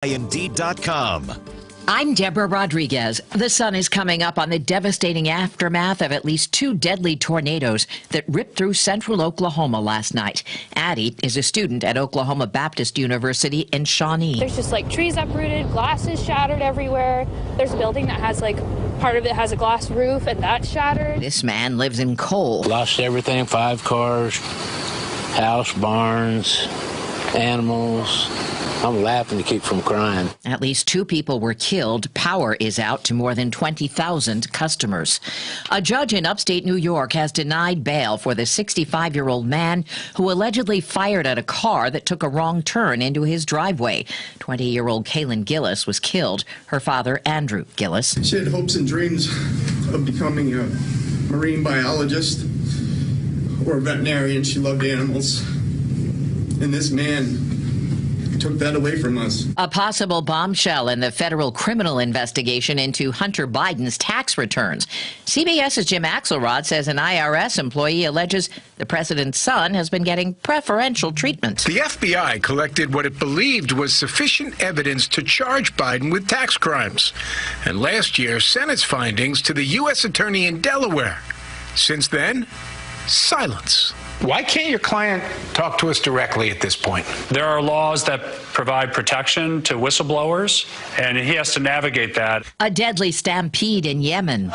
Indeed.com. I'm Deborah Rodriguez. The sun is coming up on the devastating aftermath of at least 2 deadly tornadoes that ripped through central Oklahoma last night. Addie is a student at Oklahoma Baptist University in Shawnee. There's just trees uprooted, glasses shattered everywhere. There's a building that has part of it has a glass roof and that's shattered. This man lives in Cole. Lost everything, 5 cars, house, barns, animals. I'm laughing to keep from crying. At least 2 people were killed. Power is out to more than 20,000 customers. A judge in upstate New York has denied bail for the 65-year-old man who allegedly fired at a car that took a wrong turn into his driveway. 20-year-old Kaylin Gillis was killed. Her father, Andrew Gillis. She had hopes and dreams of becoming a marine biologist or a veterinarian. She loved animals. And this man took that away from us. A possible bombshell in the federal criminal investigation into Hunter Biden's tax returns. CBS's Jim Axelrod says an IRS employee alleges the president's son has been getting preferential treatment. The FBI collected what it believed was sufficient evidence to charge Biden with tax crimes. And last year, Senate's findings to the U.S. attorney in Delaware. Since then, silence. Why can't your client talk to us directly at this point? There are laws that provide protection to whistleblowers, and he has to navigate that. A deadly stampede in Yemen.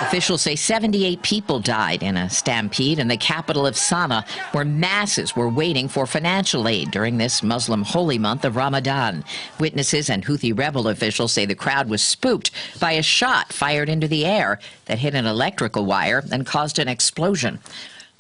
Officials say 78 people died in a stampede in the capital of Sana'a, where masses were waiting for financial aid during this Muslim holy month of Ramadan. Witnesses and Houthi rebel officials say the crowd was spooked by a shot fired into the air that hit an electrical wire and caused an explosion.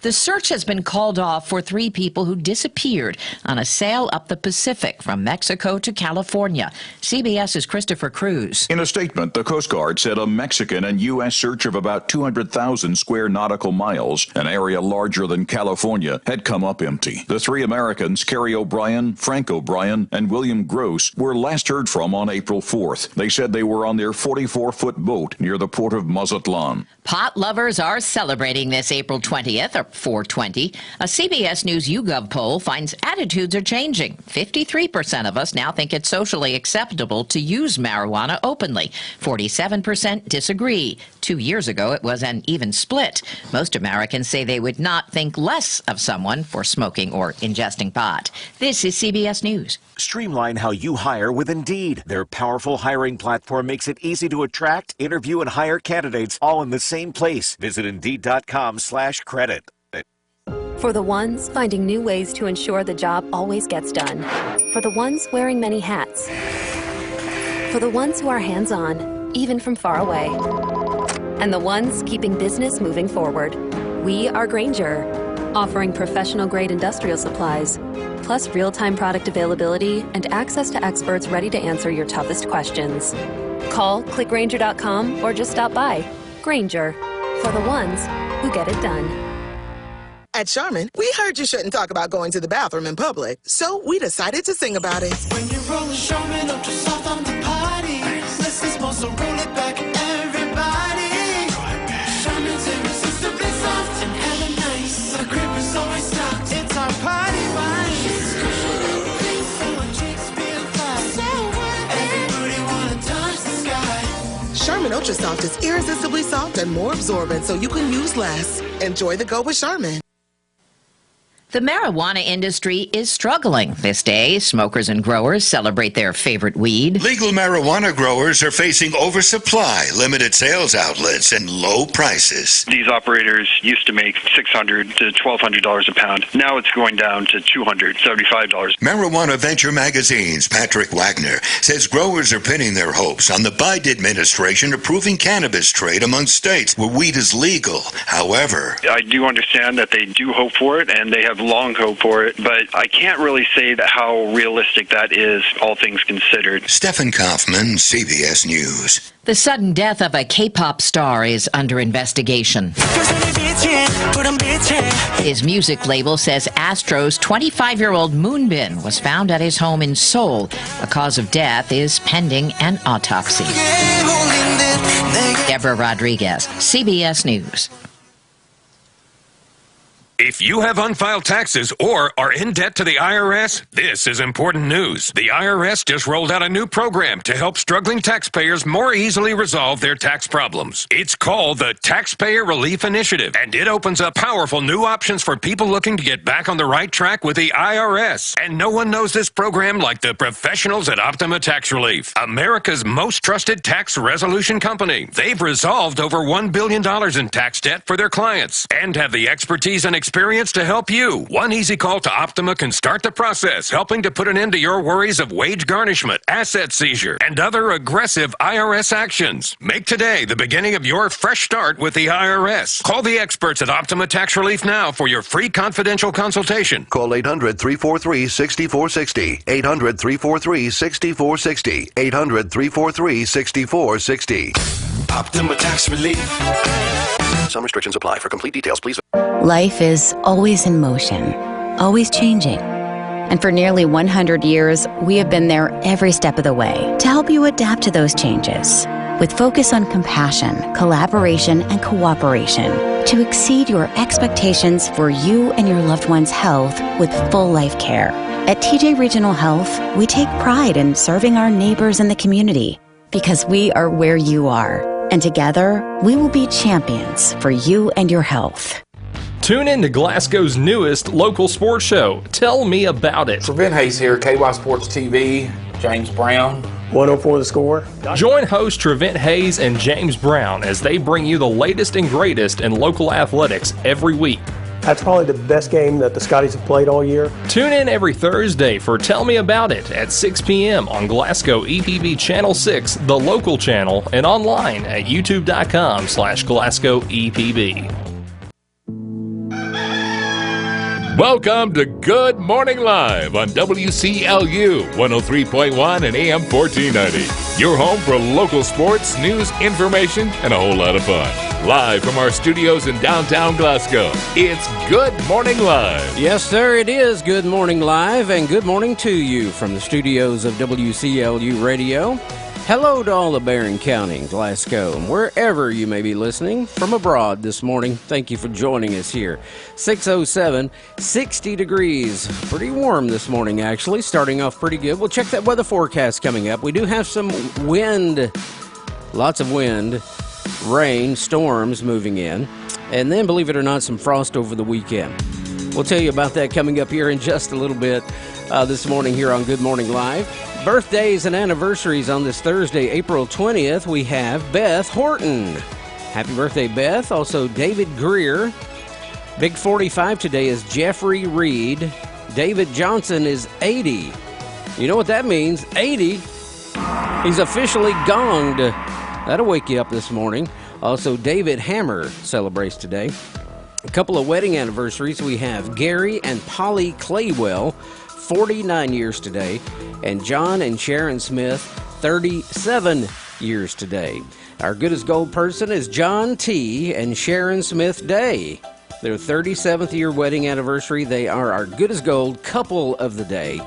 The search has been called off for 3 people who disappeared on a sail up the Pacific from Mexico to California. CBS's Christopher Cruz. In a statement, the Coast Guard said a Mexican and U.S. search of about 200,000 square nautical miles, an area larger than California, had come up empty. The 3 Americans, Kerry O'Brien, Frank O'Brien, and William Gross, were last heard from on April 4th. They said they were on their 44-foot boat near the port of Mazatlan. Pot lovers are celebrating this April 20th, or 420. A CBS News YouGov poll finds attitudes are changing. 53% of us now think it's socially acceptable to use marijuana openly. 47% disagree. 2 years ago, it was an even split. Most Americans say they would not think less of someone for smoking or ingesting pot. This is CBS News. Streamline how you hire with Indeed. Their powerful hiring platform makes it easy to attract, interview, and hire candidates all in the same place. Visit Indeed.com/credit. For the ones finding new ways to ensure the job always gets done. For the ones wearing many hats. For the ones who are hands-on, even from far away. And the ones keeping business moving forward. We are Grainger, offering professional-grade industrial supplies, plus real-time product availability and access to experts ready to answer your toughest questions. Call, click Grainger.com, or just stop by. Grainger, for the ones who get it done. At Charmin, we heard you shouldn't talk about going to the bathroom in public, so we decided to sing about it. When you roll a Charmin Ultra Soft on the party, listen, supposed to roll it back, everybody. Charmin's irresistibly soft and hella nice. The crib is always stocked. It's our party wine. So our chicks feel fly. So everybody wanna touch the sky. Charmin Ultra Soft is irresistibly soft and more absorbent, so you can use less. Enjoy the go with Charmin. The marijuana industry is struggling. This day, smokers and growers celebrate their favorite weed. Legal marijuana growers are facing oversupply, limited sales outlets, and low prices. These operators used to make $600 to $1,200 a pound. Now it's going down to $275. Marijuana Venture Magazine's Patrick Wagner says growers are pinning their hopes on the Biden administration approving cannabis trade among states where weed is legal. However, I do understand that they do hope for it, and they have long hope for it, but I can't really say that how realistic that is, all things considered. Stephen Kaufman, CBS News. The sudden death of a K-pop star is under investigation. His music label says Astro's 25-year-old Moonbin was found at his home in Seoul. The cause of death is pending an autopsy. Deborah Rodriguez, CBS News. If you have unfiled taxes or are in debt to the IRS, this is important news. The IRS just rolled out a new program to help struggling taxpayers more easily resolve their tax problems. It's called the Taxpayer Relief Initiative, and it opens up powerful new options for people looking to get back on the right track with the IRS. And no one knows this program like the professionals at Optima Tax Relief, America's most trusted tax resolution company. They've resolved over $1 billion in tax debt for their clients and have the expertise and experience to help you. One easy call to Optima can start the process, helping to put an end to your worries of wage garnishment, asset seizure, and other aggressive IRS actions. Make today the beginning of your fresh start with the IRS. Call the experts at Optima Tax Relief now for your free confidential consultation. Call 800-343-6460. 800-343-6460. 800-343-6460. Optima Tax Relief. Some restrictions apply. For complete details, please. Life is always in motion, always changing. And for nearly 100 years, we have been there every step of the way to help you adapt to those changes. With focus on compassion, collaboration, and cooperation to exceed your expectations for you and your loved one's health with full life care. At TJ Regional Health, we take pride in serving our neighbors in the community because we are where you are. And together, we will be champions for you and your health. Tune in to Glasgow's newest local sports show. Tell me about it. Trevin Hayes here, KY Sports TV, James Brown. 104 The Score. Join host Trevin Hayes and James Brown as they bring you the latest and greatest in local athletics every week. That's probably the best game that the Scotties have played all year. Tune in every Thursday for Tell Me About It at 6 p.m. on Glasgow EPB Channel 6, the local channel, and online at youtube.com/Glasgow EPB. Welcome to Good Morning Live on WCLU 103.1 and AM 1490. Your home for local sports, news, information, and a whole lot of fun. Live from our studios in downtown Glasgow, it's Good Morning Live. Yes, sir, it is Good Morning Live, and good morning to you from the studios of WCLU Radio. Hello to all of Barron County, Glasgow, and wherever you may be listening from abroad this morning. Thank you for joining us here. 6:07, 60 degrees. Pretty warm this morning, actually. Starting off pretty good. We'll check that weather forecast coming up. We do have some wind, lots of wind, rain, storms moving in, and then, believe it or not, some frost over the weekend. We'll tell you about that coming up here in just a little bit this morning here on Good Morning Live. Birthdays and anniversaries on this Thursday, April 20th, we have Beth Horton. Happy birthday, Beth. Also, David Greer. Big 45 today is Jeffrey Reed. David Johnson is 80. You know what that means? 80. He's officially gonged. That'll wake you up this morning. Also, David Hammer celebrates today. A couple of wedding anniversaries. We have Gary and Polly Claywell, 49 years today, and John and Sharon Smith, 37 years today. Our good as gold person is John T. and Sharon Smith Day. Their 37th year wedding anniversary. They are our good as gold couple of the day,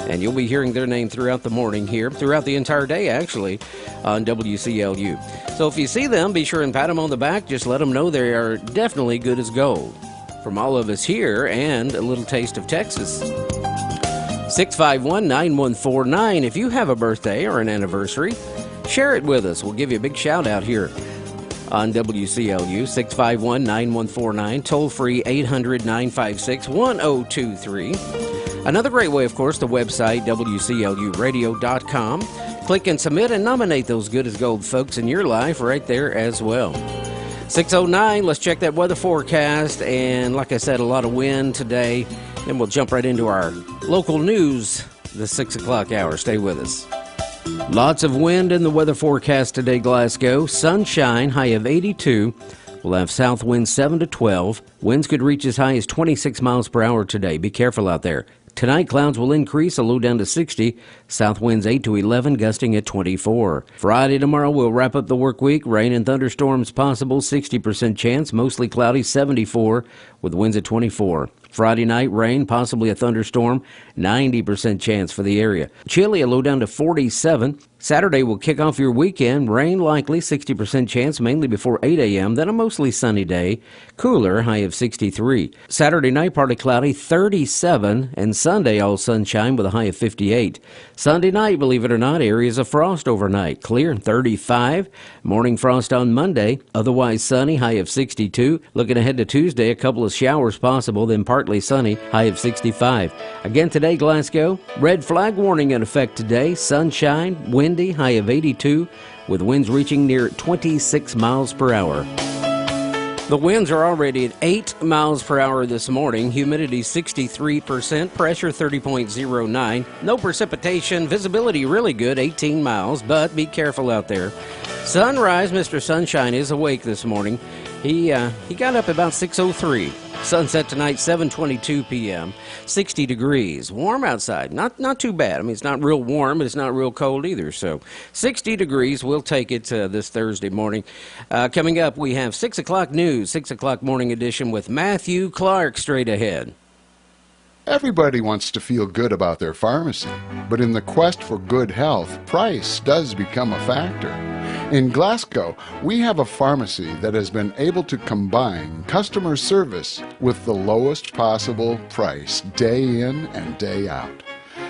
and you'll be hearing their name throughout the morning here, throughout the entire day actually, on WCLU. So if you see them, be sure and pat them on the back. Just let them know they are definitely good as gold. From all of us here and a little taste of Texas. 651-9149. If you have a birthday or an anniversary, share it with us. We'll give you a big shout out here on WCLU. 651-9149. Toll free 800-956-1023. Another great way, of course, the website WCLUradio.com. Click and submit and nominate those good as gold folks in your life right there as well. 6:09, let's check that weather forecast. And like I said, a lot of wind today. Then we'll jump right into our local news, the 6 o'clock hour. Stay with us. Lots of wind in the weather forecast today, Glasgow. Sunshine, high of 82. We'll have south winds 7 to 12. Winds could reach as high as 26 miles per hour today. Be careful out there. Tonight, clouds will increase, a low down to 60. South winds 8 to 11, gusting at 24. Friday tomorrow, we'll wrap up the work week. Rain and thunderstorms possible, 60% chance. Mostly cloudy, 74, with winds at 24. Friday night, rain, possibly a thunderstorm, 90% chance for the area. Chilly, a low down to 47. Saturday will kick off your weekend. Rain likely, 60% chance, mainly before 8 a.m. Then a mostly sunny day. Cooler, high of 63. Saturday night, partly cloudy, 37. And Sunday, all sunshine with a high of 58. Sunday night, believe it or not, areas of frost overnight. Clear, 35. Morning frost on Monday. Otherwise sunny, high of 62. Looking ahead to Tuesday, a couple of showers possible, then partly sunny, high of 65. Again today, Glasgow, red flag warning in effect today. Sunshine, windy, high of 82, with winds reaching near 26 miles per hour. The winds are already at 8 miles per hour this morning. Humidity 63%, pressure 30.09. No precipitation, visibility really good, 18 miles, but be careful out there. Sunrise, Mr. Sunshine is awake this morning. He got up about 6:03. Sunset tonight, 7:22 p.m. 60 degrees. Warm outside. Not too bad. I mean, it's not real warm, but it's not real cold either. So 60 degrees. We'll take it this Thursday morning. Coming up, we have 6 o'clock news, 6 o'clock morning edition with Matthew Clark straight ahead. Everybody wants to feel good about their pharmacy, but in the quest for good health, price does become a factor. In Glasgow, we have a pharmacy that has been able to combine customer service with the lowest possible price day in and day out.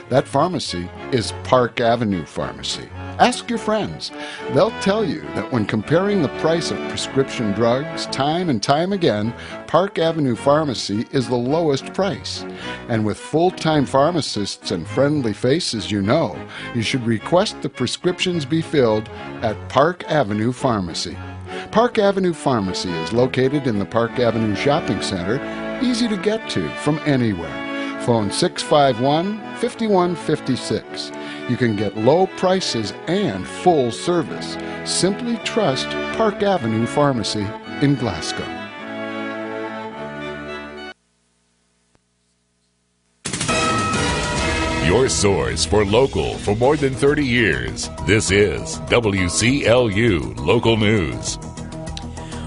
That pharmacy is Park Avenue Pharmacy. Ask your friends. They'll tell you that when comparing the price of prescription drugs time and time again, Park Avenue Pharmacy is the lowest price. And with full-time pharmacists and friendly faces you know, you should request the prescriptions be filled at Park Avenue Pharmacy. Park Avenue Pharmacy is located in the Park Avenue Shopping Center, easy to get to from anywhere. Phone 651-5156. You can get low prices and full service. Simply trust Park Avenue Pharmacy in Glasgow. Your source for local for more than 30 years. This is WCLU Local News.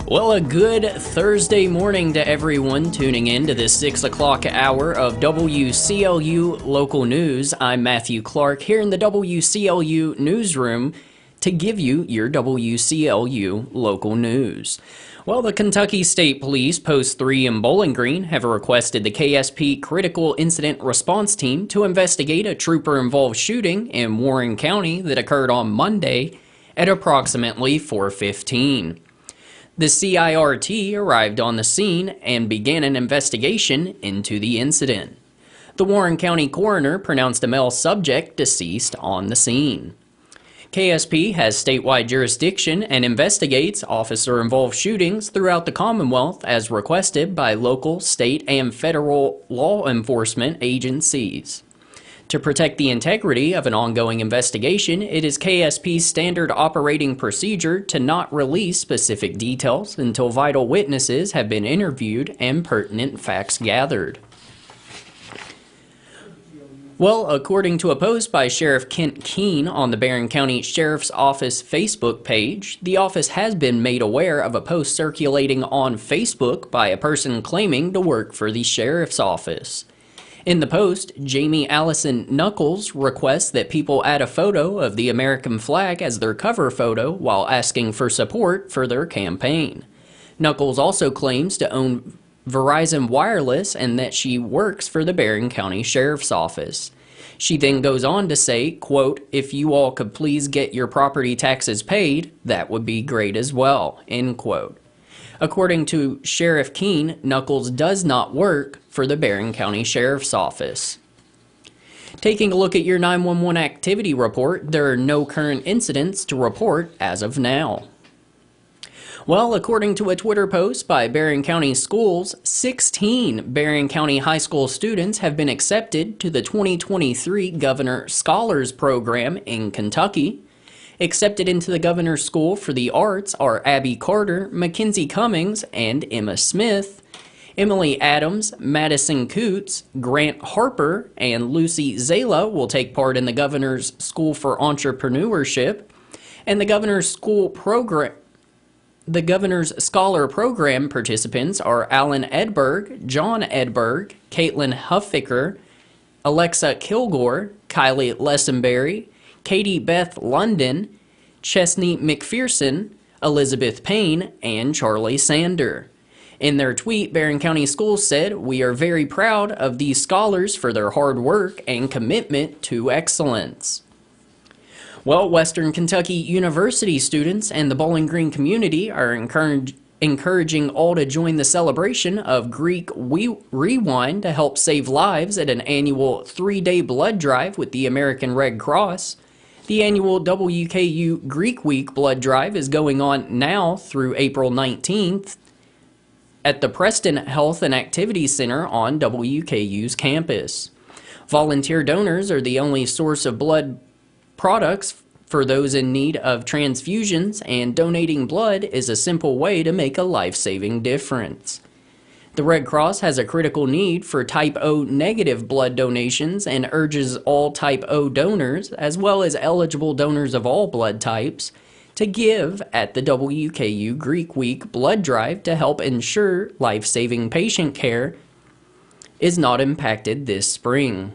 Well, a good Thursday morning to everyone tuning in to this 6 o'clock hour of WCLU Local News. I'm Matthew Clark here in the WCLU newsroom to give you your WCLU Local News. Well, the Kentucky State Police Post 3 in Bowling Green have requested the KSP Critical Incident Response Team to investigate a trooper-involved shooting in Warren County that occurred on Monday at approximately 4:15. The CIRT arrived on the scene and began an investigation into the incident. The Warren County coroner pronounced a male subject deceased on the scene. KSP has statewide jurisdiction and investigates officer-involved shootings throughout the Commonwealth as requested by local, state, and federal law enforcement agencies. To protect the integrity of an ongoing investigation, it is KSP's standard operating procedure to not release specific details until vital witnesses have been interviewed and pertinent facts gathered. Well, according to a post by Sheriff Kent Keene on the Barron County Sheriff's Office Facebook page, the office has been made aware of a post circulating on Facebook by a person claiming to work for the Sheriff's Office. In the post, Jamie Allison Knuckles requests that people add a photo of the American flag as their cover photo while asking for support for their campaign. Knuckles also claims to own Verizon Wireless and that she works for the Barron County Sheriff's Office. She then goes on to say, quote, "If you all could please get your property taxes paid, that would be great as well," end quote. According to Sheriff Keene, Knuckles does not work for the Barron County Sheriff's Office. Taking a look at your 911 activity report, there are no current incidents to report as of now. Well, according to a Twitter post by Barron County Schools, 16 Barron County high school students have been accepted to the 2023 Governor Scholars Program in Kentucky. Accepted into the Governor's School for the Arts are Abby Carter, Mackenzie Cummings, and Emma Smith. Emily Adams, Madison Coots, Grant Harper, and Lucy Zala will take part in the Governor's School for Entrepreneurship. And the Governor's School program... The Governor's Scholar Program participants are Alan Edberg, John Edberg, Caitlin Hufficker, Alexa Kilgore, Kylie Lessenberry, Katie Beth London, Chesney McPherson, Elizabeth Payne, and Charlie Sander. In their tweet, Barron County Schools said, "We are very proud of these scholars for their hard work and commitment to excellence." Well, Western Kentucky University students and the Bowling Green community are encouraging all to join the celebration of Greek Rewind to help save lives at an annual 3-day blood drive with the American Red Cross. The annual WKU Greek Week blood drive is going on now through April 19th at the Preston Health and Activity Center on WKU's campus. Volunteer donors are the only source of blood products for those in need of transfusions, and donating blood is a simple way to make a life-saving difference. The Red Cross has a critical need for type O negative blood donations and urges all type O donors, as well as eligible donors of all blood types, to give at the WKU Greek Week blood drive to help ensure life-saving patient care is not impacted this spring.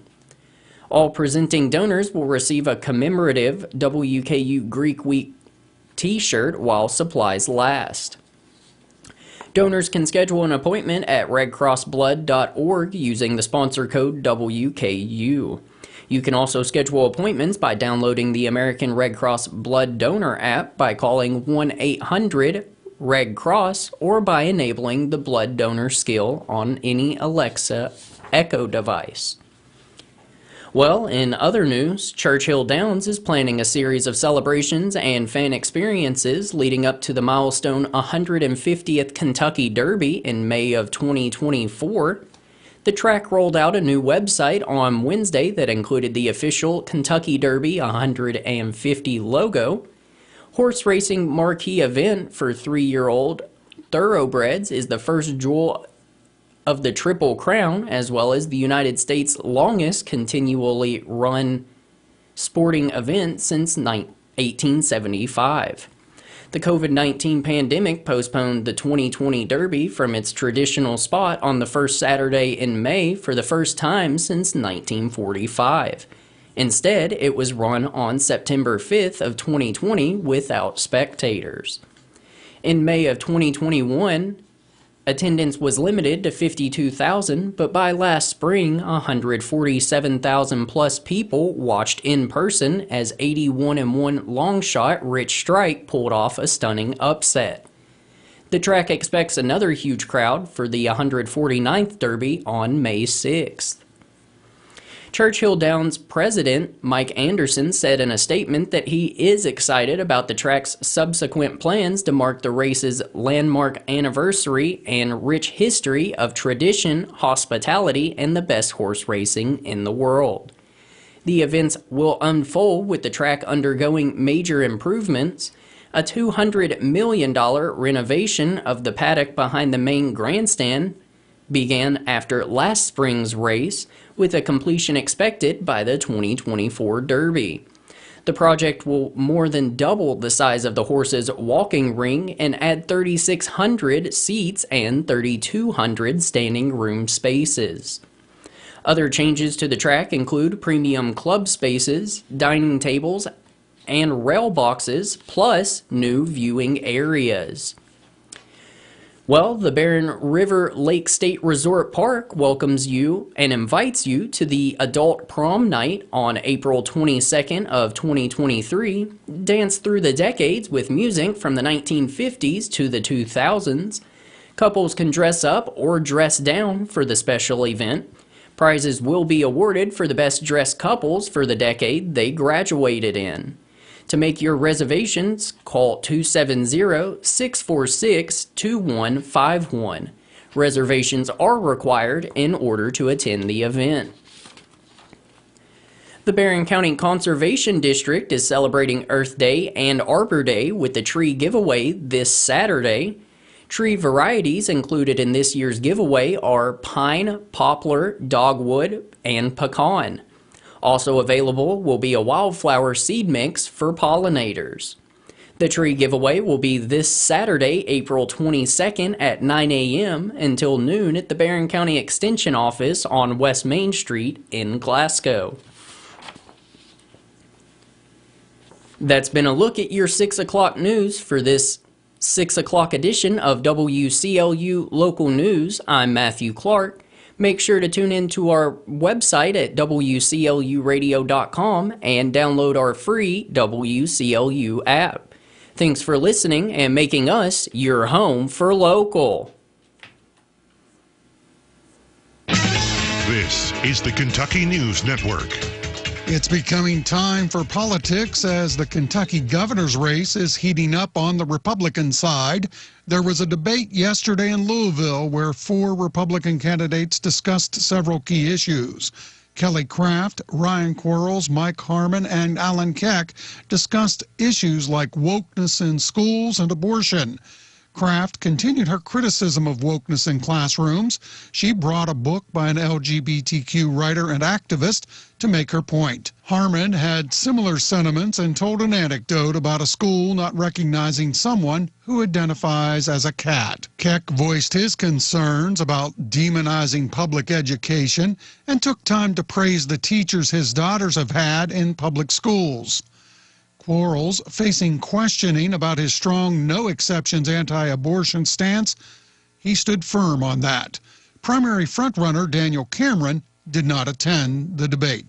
All presenting donors will receive a commemorative WKU Greek Week t-shirt while supplies last. Donors can schedule an appointment at redcrossblood.org using the sponsor code WKU. You can also schedule appointments by downloading the American Red Cross Blood Donor app by calling 1-800-RED-CROSS or by enabling the blood donor skill on any Alexa Echo device. Well, in other news, Churchill Downs is planning a series of celebrations and fan experiences leading up to the milestone 150th Kentucky Derby in May of 2024. The track rolled out a new website on Wednesday that included the official Kentucky Derby 150 logo. Horse racing marquee event for 3-year-old thoroughbreds is the first jewel of the Triple Crown, as well as the United States' longest continually run sporting event since 1875. The COVID-19 pandemic postponed the 2020 Derby from its traditional spot on the first Saturday in May for the first time since 1945. Instead, it was run on September 5th of 2020 without spectators. In May of 2021, attendance was limited to 52,000, but by last spring, 147,000 plus people watched in person as 81-1 long shot Rich Strike pulled off a stunning upset. The track expects another huge crowd for the 149th Derby on May 6th. Churchill Downs president Mike Anderson said in a statement that he is excited about the track's subsequent plans to mark the race's landmark anniversary and rich history of tradition, hospitality, and the best horse racing in the world. The events will unfold with the track undergoing major improvements. A $200 million renovation of the paddock behind the main grandstand began after last spring's race, with a completion expected by the 2024 Derby. The project will more than double the size of the horse's walking ring and add 3,600 seats and 3,200 standing room spaces. Other changes to the track include premium club spaces, dining tables, and rail boxes, plus new viewing areas. Well, the Barren River Lake State Resort Park welcomes you and invites you to the Adult Prom Night on April 22nd of 2023. Dance through the decades with music from the 1950s to the 2000s. Couples can dress up or dress down for the special event. Prizes will be awarded for the best dressed couples for the decade they graduated in. To make your reservations, call 270-646-2151. Reservations are required in order to attend the event. The Barron County Conservation District is celebrating Earth Day and Arbor Day with the tree giveaway this Saturday. Tree varieties included in this year's giveaway are pine, poplar, dogwood, and pecan. Also available will be a wildflower seed mix for pollinators. The tree giveaway will be this Saturday, April 22nd at 9 a.m. until noon at the Barron County Extension Office on West Main Street in Glasgow. That's been a look at your 6 o'clock news for this 6 o'clock edition of WCLU Local News. I'm Matthew Clark. Make sure to tune in to our website at WCLUradio.com and download our free WCLU app. Thanks for listening and making us your home for local. This is the Kentucky News Network. It's becoming time for politics as the Kentucky governor's race is heating up on the Republican side. There was a debate yesterday in Louisville where 4 Republican candidates discussed several key issues. Kelly Craft, Ryan Quarles, Mike Harmon, and Alan Keck discussed issues like wokeness in schools and abortion. Craft continued her criticism of wokeness in classrooms. She brought a book by an LGBTQ writer and activist to make her point. Harmon had similar sentiments and told an anecdote about a school not recognizing someone who identifies as a cat. Keck voiced his concerns about demonizing public education and took time to praise the teachers his daughters have had in public schools. Quarles, facing questioning about his strong no-exceptions anti-abortion stance, he stood firm on that. Primary frontrunner Daniel Cameron did not attend the debate.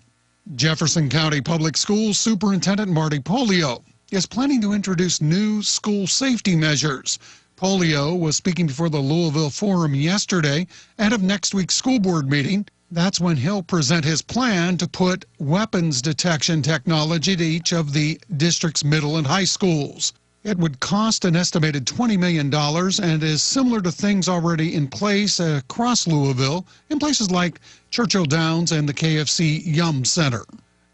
Jefferson County Public Schools Superintendent Marty Pollio is planning to introduce new school safety measures. Pollio was speaking before the Louisville Forum yesterday ahead of next week's school board meeting. That's when he'll present his plan to put weapons detection technology to each of the district's middle and high schools. It would cost an estimated $20 million and is similar to things already in place across Louisville in places like Churchill Downs and the KFC Yum Center.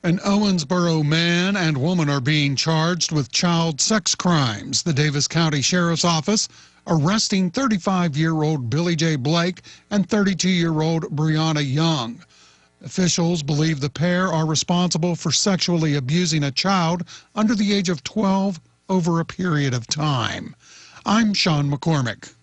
An Owensboro man and woman are being charged with child sex crimes. The Davis County Sheriff's Office arresting 35-year-old Billy J. Blake and 32-year-old Brianna Young. Officials believe the pair are responsible for sexually abusing a child under the age of 12 over a period of time. I'm Sean McCormick.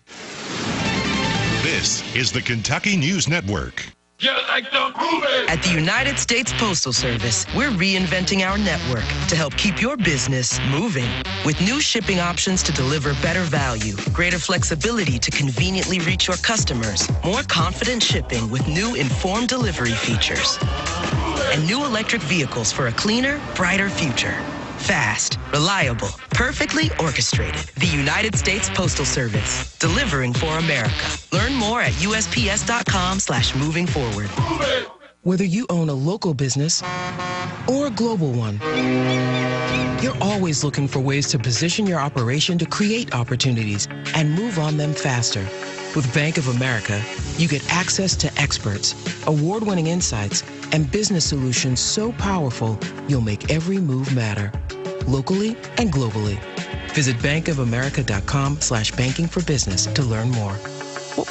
This is the Kentucky News Network. At the United States Postal Service, we're reinventing our network to help keep your business moving. With new shipping options to deliver better value, greater flexibility to conveniently reach your customers, more confident shipping with new informed delivery features, and new electric vehicles for a cleaner, brighter future. Fast, reliable, perfectly orchestrated. The United States Postal Service, delivering for America. Learn more at USPS.com/movingforward. Whether you own a local business or a global one, you're always looking for ways to position your operation to create opportunities and move on them faster. With Bank of America, you get access to experts, award-winning insights, and business solutions so powerful, you'll make every move matter, locally and globally. Visit bankofamerica.com/banking for business to learn more.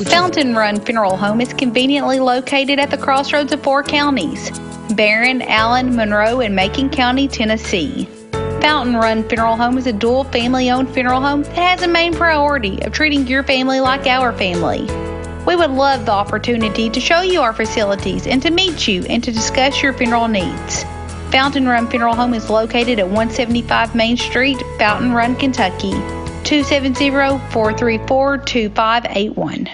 Fountain Run Funeral Home is conveniently located at the crossroads of 4 counties, Barron, Allen, Monroe, and Macon County, Tennessee. Fountain Run Funeral Home is a dual family-owned funeral home that has a main priority of treating your family like our family. We would love the opportunity to show you our facilities and to meet you and to discuss your funeral needs. Fountain Run Funeral Home is located at 175 Main Street, Fountain Run, Kentucky, 270-434-2581.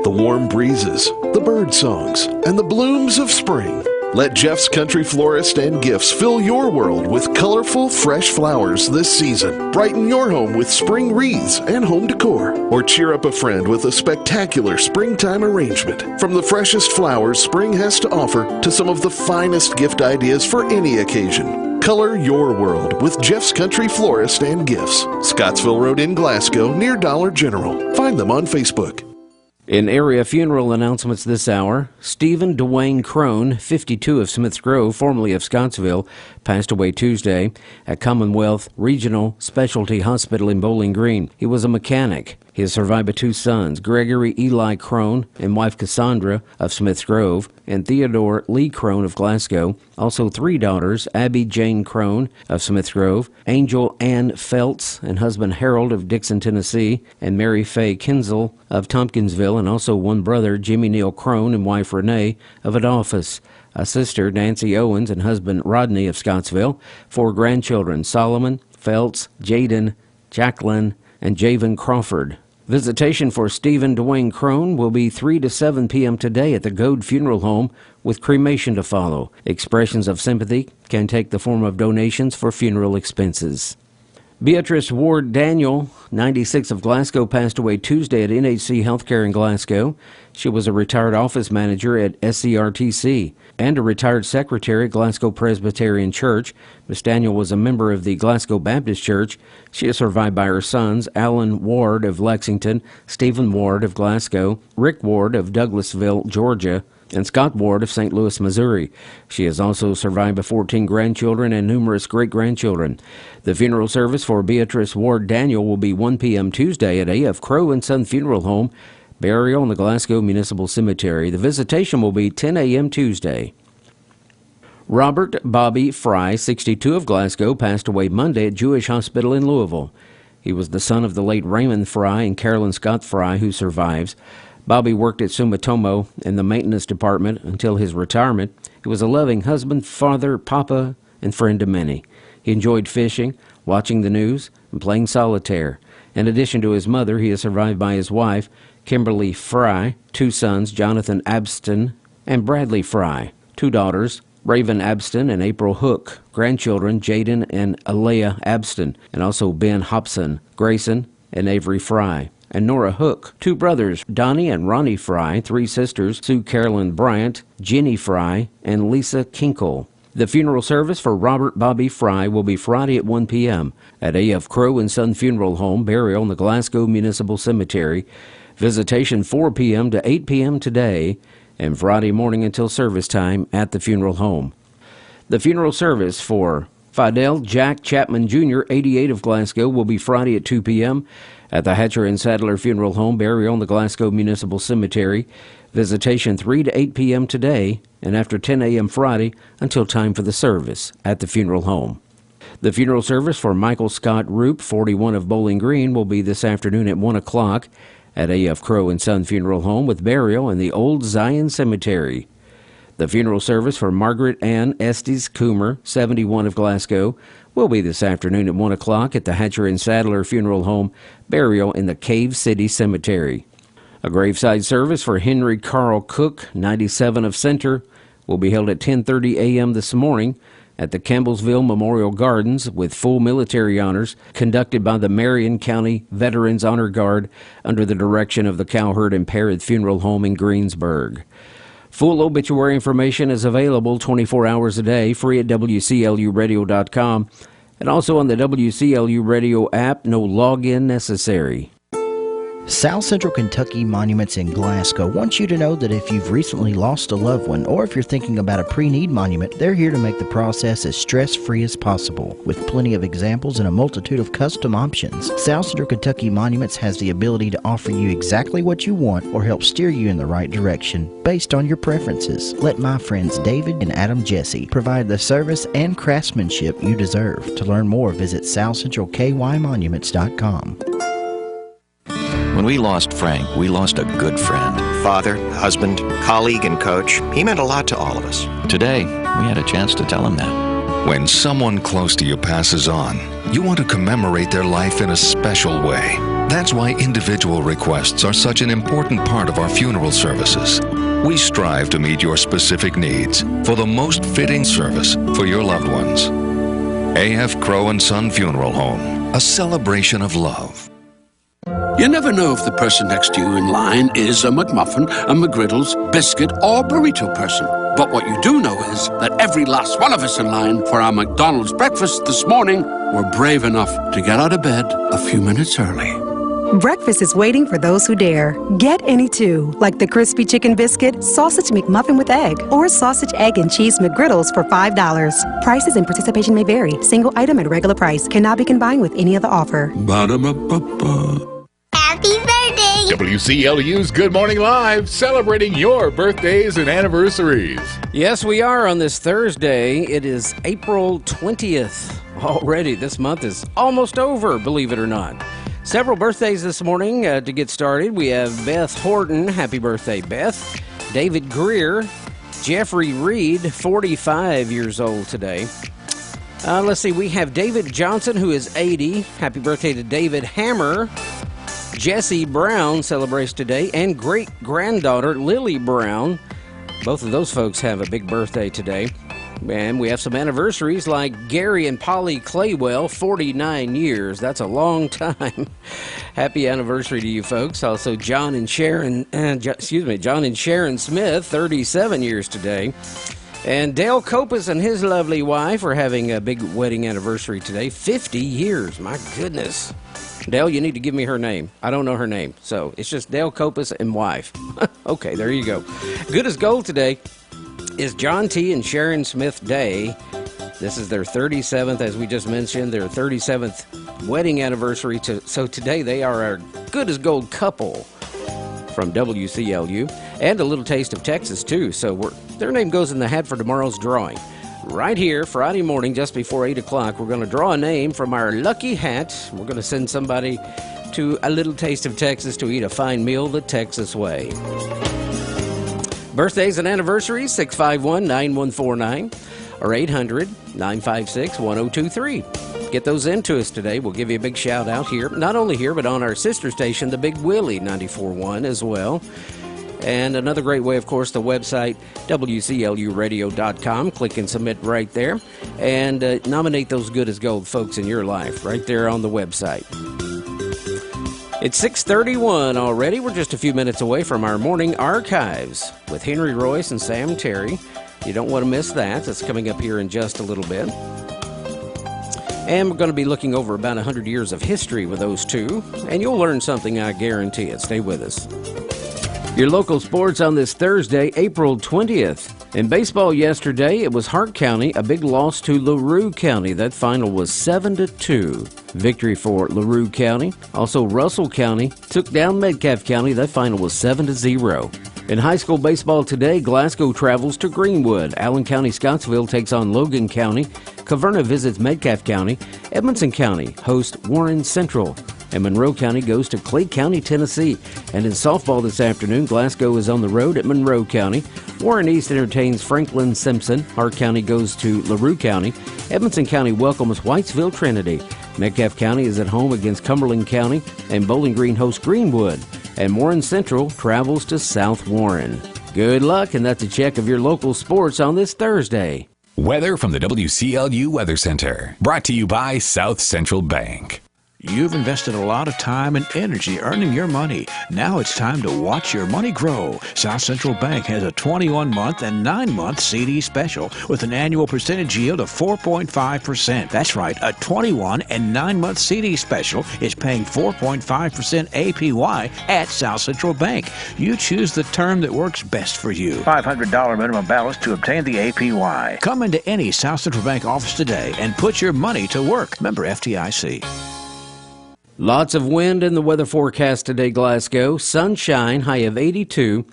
The warm breezes, the bird songs, and the blooms of spring. Let Jeff's Country Florist and Gifts fill your world with colorful, fresh flowers this season. Brighten your home with spring wreaths and home decor. Or cheer up a friend with a spectacular springtime arrangement. From the freshest flowers spring has to offer to some of the finest gift ideas for any occasion. Color your world with Jeff's Country Florist and Gifts. Scottsville Road in Glasgow near Dollar General. Find them on Facebook. In area funeral announcements this hour, Stephen Dwayne Crone, 52 of Smiths Grove, formerly of Scottsville, passed away Tuesday at Commonwealth Regional Specialty Hospital in Bowling Green. He was a mechanic. He is survived by 2 sons, Gregory Eli Crone and wife Cassandra of Smiths Grove, and Theodore Lee Crone of Glasgow. Also 3 daughters, Abby Jane Crone of Smiths Grove, Angel Ann Feltz and husband Harold of Dixon, Tennessee, and Mary Faye Kinzel of Tompkinsville, and also 1 brother, Jimmy Neal Crone and wife Renee of Adolphus. A sister, Nancy Owens, and husband Rodney of Scottsville. 4 grandchildren, Solomon, Feltz, Jaden, Jacqueline, and Javen Crawford. Visitation for Stephen Dwayne Crone will be 3 to 7 p.m. today at the Goad Funeral Home, with cremation to follow. Expressions of sympathy can take the form of donations for funeral expenses. Beatrice Ward Daniel, 96, of Glasgow, passed away Tuesday at NHC Healthcare in Glasgow. She was a retired office manager at SCRTC and a retired secretary at Glasgow Presbyterian Church. Ms. Daniel was a member of the Glasgow Baptist Church. She is survived by her sons, Alan Ward of Lexington, Stephen Ward of Glasgow, Rick Ward of Douglasville, Georgia, and Scott Ward of St. Louis, Missouri. She is also survived by 14 grandchildren and numerous great-grandchildren. The funeral service for Beatrice Ward Daniel will be 1 p.m. Tuesday at A.F. Crow and Son Funeral Home, burial in the Glasgow Municipal Cemetery. The visitation will be 10 a.m. Tuesday. Robert Bobby Fry, 62, of Glasgow, passed away Monday at Jewish Hospital in Louisville. He was the son of the late Raymond Fry and Carolyn Scott Fry, who survives. Bobby worked at Sumitomo in the maintenance department until his retirement. He was a loving husband, father, papa, and friend to many. He enjoyed fishing, watching the news, and playing solitaire. In addition to his mother, he is survived by his wife, Kimberly Fry, 2 sons, Jonathan Abston and Bradley Fry, 2 daughters, Raven Abston and April Hook, grandchildren, Jaden and Alea Abston, and also Ben Hobson, Grayson, and Avery Fry, and Nora Hook, 2 brothers, Donnie and Ronnie Fry, 3 sisters, Sue Carolyn Bryant, Jenny Fry, and Lisa Kinkle. The funeral service for Robert Bobby Fry will be Friday at 1 p.m. at A.F. Crow and Son Funeral Home, burial in the Glasgow Municipal Cemetery. Visitation 4 p.m. to 8 p.m. today, and Friday morning until service time at the funeral home. The funeral service for Fidel Jack Chapman Jr., 88, of Glasgow, will be Friday at 2 p.m. at the Hatcher and Sadler Funeral Home, burial in the Glasgow Municipal Cemetery. Visitation 3 to 8 p.m. today, and after 10 a.m. Friday until time for the service at the funeral home. The funeral service for Michael Scott Roop, 41, of Bowling Green, will be this afternoon at 1 o'clock at A.F. Crow and Son Funeral Home, with burial in the Old Zion Cemetery. The funeral service for Margaret Ann Estes Coomer, 71, of Glasgow, will be this afternoon at 1 o'clock at the Hatcher and Sadler Funeral Home, burial in the Cave City Cemetery. A graveside service for Henry Carl Cook, 97, of Center, will be held at 10:30 a.m. this morning at the Campbellsville Memorial Gardens, with full military honors conducted by the Marion County Veterans Honor Guard under the direction of the Cowherd and Parrott Funeral Home in Greensburg. Full obituary information is available 24 hours a day, free at WCLUradio.com, and also on the WCLU Radio app. No login necessary. South Central Kentucky Monuments in Glasgow wants you to know that if you've recently lost a loved one, or if you're thinking about a pre-need monument, they're here to make the process as stress-free as possible. With plenty of examples and a multitude of custom options, South Central Kentucky Monuments has the ability to offer you exactly what you want or help steer you in the right direction based on your preferences. Let my friends David and Adam Jesse provide the service and craftsmanship you deserve. To learn more, visit SouthCentralKYMonuments.com. When we lost Frank, we lost a good friend. Father, husband, colleague, and coach. He meant a lot to all of us. Today, we had a chance to tell him that. When someone close to you passes on, you want to commemorate their life in a special way. That's why individual requests are such an important part of our funeral services. We strive to meet your specific needs for the most fitting service for your loved ones. A.F. Crow and Son Funeral Home, a celebration of love. You never know if the person next to you in line is a McMuffin, a McGriddles, biscuit, or burrito person. But what you do know is that every last one of us in line for our McDonald's breakfast this morning were brave enough to get out of bed a few minutes early. Breakfast is waiting for those who dare. Get any two, like the crispy chicken biscuit, sausage McMuffin with egg, or sausage, egg, and cheese McGriddles for $5. Prices and participation may vary. Single item at regular price. Cannot be combined with any other offer. Ba-da-ba-ba-ba. Happy WCLU's Good Morning Live, celebrating your birthdays and anniversaries. Yes, we are on this Thursday. It is April 20th. Already, this month is almost over, believe it or not. Several birthdays this morning to get started. We have Beth Horton. Happy birthday, Beth. David Greer. Jeffrey Reed, 45 years old today. Let's see, we have David Johnson, who is 80. Happy birthday to David Hammer. Jesse Brown celebrates today, and great-granddaughter Lily Brown. Both of those folks have a big birthday today. And we have some anniversaries like Gary and Polly Claywell, 49 years. That's a long time. Happy anniversary to you folks. Also, John and Sharon Smith, 37 years today. And Dale Copas and his lovely wife are having a big wedding anniversary today. 50 years. My goodness. Dale, you need to give me her name. I don't know her name. So it's just Dale Copas and wife. Okay, there you go. Good as gold today is John T. and Sharon Smith Day. This is their 37th, as we just mentioned, their 37th wedding anniversary. So today they are our good as gold couple from WCLU. And a little taste of Texas, too. So their name goes in the hat for tomorrow's drawing. Right here, Friday morning, just before 8 o'clock, we're going to draw a name from our lucky hat. We're going to send somebody to a little taste of Texas to eat a fine meal the Texas way. Birthdays and anniversaries, 651-9149 or 800-956-1023. Get those into us today. We'll give you a big shout out here. Not only here, but on our sister station, the Big Willie 94.1 as well. And another great way, of course, the website, WCLUradio.com. Click and submit right there. And nominate those good as gold folks in your life right there on the website. It's 6:31 already. We're just a few minutes away from our morning archives with Henry Royce and Sam Terry. You don't want to miss that. That's coming up here in just a little bit. And we're going to be looking over about 100 years of history with those two. And you'll learn something, I guarantee it. Stay with us. Your local sports on this Thursday, April 20th. In baseball yesterday, it was Hart County, a big loss to LaRue County. That final was 7-2. Victory for LaRue County. Also, Russell County took down Metcalfe County. That final was 7-0. In high school baseball today, Glasgow travels to Greenwood. Allen County Scottsville takes on Logan County. Caverna visits Metcalfe County. Edmonson County hosts Warren Central. And Monroe County goes to Clay County, Tennessee. And in softball this afternoon, Glasgow is on the road at Monroe County. Warren East entertains Franklin Simpson. Hart County goes to LaRue County. Edmonson County welcomes Whitesville Trinity. Metcalfe County is at home against Cumberland County. And Bowling Green hosts Greenwood. And Warren Central travels to South Warren. Good luck, and that's a check of your local sports on this Thursday. Weather from the WCLU Weather Center. Brought to you by South Central Bank. You've invested a lot of time and energy earning your money. Now it's time to watch your money grow. South Central Bank has a 21-month and 9-month CD special with an annual percentage yield of 4.5%. That's right, a 21 and 9-month CD special is paying 4.5% APY at South Central Bank. You choose the term that works best for you. $500 minimum balance to obtain the APY. Come into any South Central Bank office today and put your money to work. Member FDIC. Lots of wind in the weather forecast today, Glasgow. Sunshine, high of 82.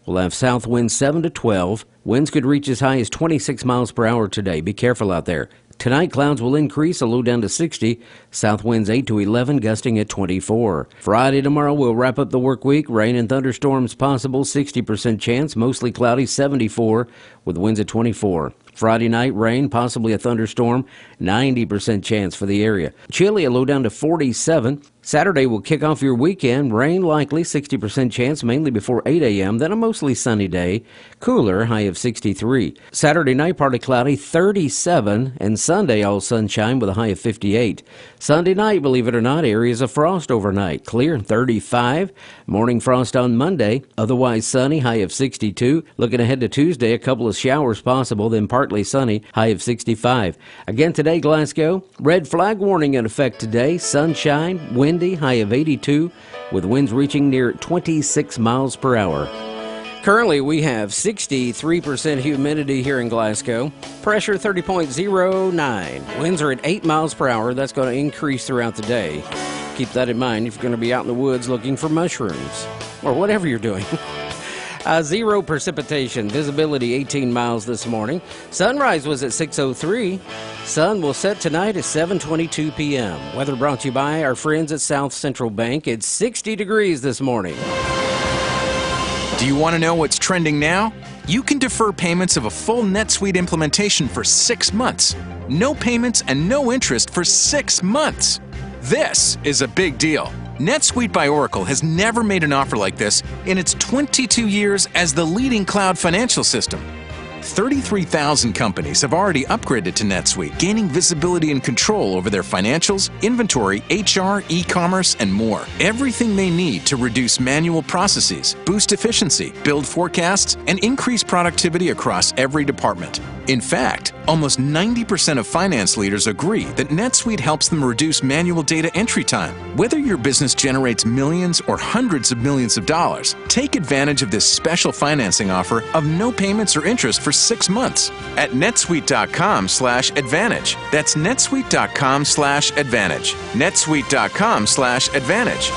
We'll have south winds 7 to 12. Winds could reach as high as 26 miles per hour today. Be careful out there. Tonight, clouds will increase, a low down to 60. South winds 8 to 11, gusting at 24. Friday tomorrow, we'll wrap up the work week. Rain and thunderstorms possible, 60% chance. Mostly cloudy, 74, with winds at 24. Friday night, rain, possibly a thunderstorm, 90% chance for the area. Chilly, a low down to 47. Saturday will kick off your weekend. Rain likely, 60% chance, mainly before 8 a.m., then a mostly sunny day. Cooler, high of 63. Saturday night, partly cloudy, 37. And Sunday, all sunshine with a high of 58. Sunday night, believe it or not, areas of frost overnight. Clear, 35. Morning frost on Monday, otherwise sunny, high of 62. Looking ahead to Tuesday, a couple of showers possible, then partly sunny, high of 65. Again today, Glasgow, red flag warning in effect today. Sunshine, windy, high of 82, with winds reaching near 26 miles per hour. Currently, we have 63% humidity here in Glasgow. Pressure 30.09. Winds are at 8 miles per hour. That's going to increase throughout the day. Keep that in mind if you're going to be out in the woods looking for mushrooms or whatever you're doing. Zero precipitation, visibility 18 miles this morning. Sunrise was at 6:03. Sun will set tonight at 7:22 p.m. Weather brought to you by our friends at South Central Bank. It's 60 degrees this morning. Do you want to know what's trending now? You can defer payments of a full NetSuite implementation for 6 months. No payments and no interest for 6 months. This is a big deal. NetSuite by Oracle has never made an offer like this in its 22 years as the leading cloud financial system. 33,000 companies have already upgraded to NetSuite, gaining visibility and control over their financials, inventory, HR, e-commerce, and more. Everything they need to reduce manual processes, boost efficiency, build forecasts, and increase productivity across every department. In fact, almost 90% of finance leaders agree that NetSuite helps them reduce manual data entry time. Whether your business generates millions or hundreds of millions of dollars, take advantage of this special financing offer of no payments or interest for 6 months at netsuite.com/advantage. That's netsuite.com/advantage. netsuite.com/advantage.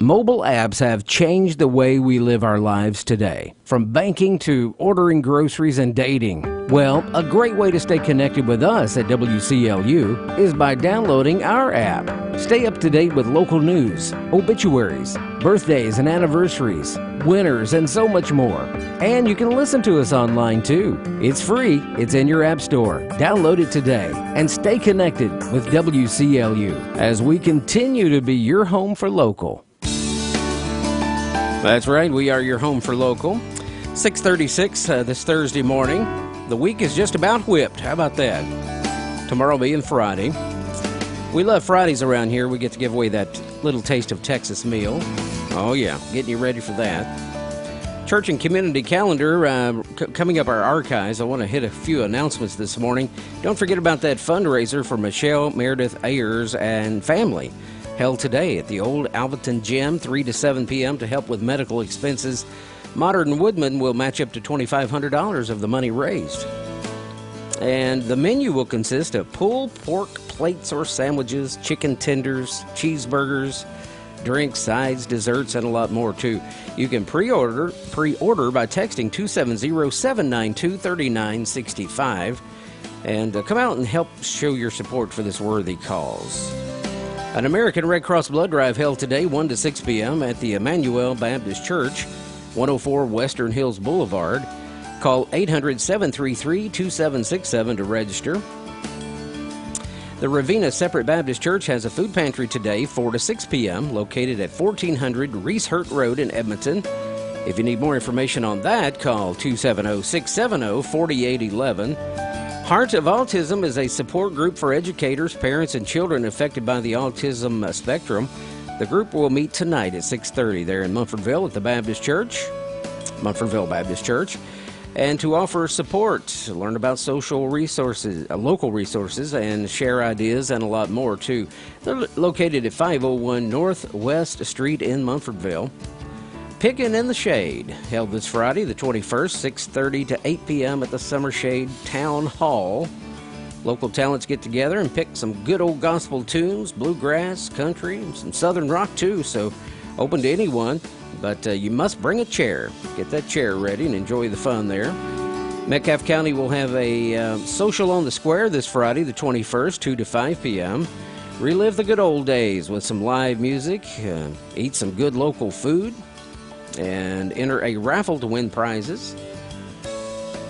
Mobile apps have changed the way we live our lives today, from banking to ordering groceries and dating. Well, a great way to stay connected with us at WCLU is by downloading our app. Stay up to date with local news, obituaries, birthdays and anniversaries, winners, and so much more. And you can listen to us online too. It's free. It's in your app store. Download it today and stay connected with WCLU as we continue to be your home for local. That's right, we are your home for local. 6:36 this Thursday morning. The week is just about whipped. How about that? Tomorrow being Friday. We love Fridays around here. We get to give away that little taste of Texas meal. Oh yeah, getting you ready for that. Church and community calendar coming up our archives. I want to hit a few announcements this morning. Don't forget about that fundraiser for Michelle Meredith Ayers and family. Held today at the old Alvaton Gym, 3 to 7 p.m. to help with medical expenses. Modern Woodman will match up to $2,500 of the money raised. And the menu will consist of pulled pork plates or sandwiches, chicken tenders, cheeseburgers, drinks, sides, desserts, and a lot more too. You can pre-order by texting 270-792-3965 and come out and help show your support for this worthy cause. An American Red Cross blood drive held today, 1 to 6 p.m. at the Emmanuel Baptist Church, 104 Western Hills Boulevard. Call 800-733-2767 to register. The Ravina Separate Baptist Church has a food pantry today, 4 to 6 p.m., located at 1400 Reese Hurt Road in Edmonton. If you need more information on that, call 270-670-4811. Heart of Autism is a support group for educators, parents, and children affected by the autism spectrum. The group will meet tonight at 6:30 there in Munfordville at the Baptist Church, Munfordville Baptist Church, and to offer support, to learn about social resources, local resources, and share ideas and a lot more too. They're located at 501 Northwest Street in Munfordville. Pickin' in the Shade, held this Friday, the 21st, 6:30 to 8 p.m. at the Summer Shade Town Hall. Local talents get together and pick some good old gospel tunes, bluegrass, country, and some southern rock too, so open to anyone, but you must bring a chair. Get that chair ready and enjoy the fun there. Metcalfe County will have a social on the square this Friday, the 21st, 2 to 5 p.m. Relive the good old days with some live music, eat some good local food, and enter a raffle to win prizes.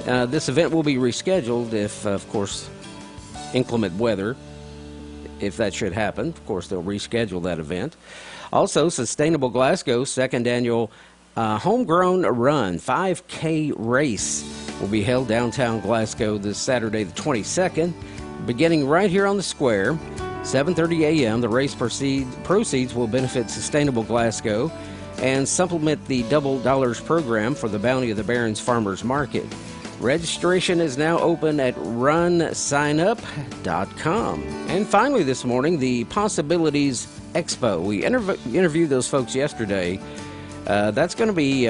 This event will be rescheduled if, of course, inclement weather, if that should happen. Of course, they'll reschedule that event. Also, Sustainable Glasgow second annual Homegrown Run 5K race will be held downtown Glasgow this Saturday, the 22nd, beginning right here on the square, 7:30 a.m. The race proceeds will benefit Sustainable Glasgow and supplement the Double Dollars program for the Bounty of the Barrens Farmers Market. Registration is now open at runsignup.com. And finally this morning, the Possibilities Expo. We interviewed those folks yesterday. That's going to be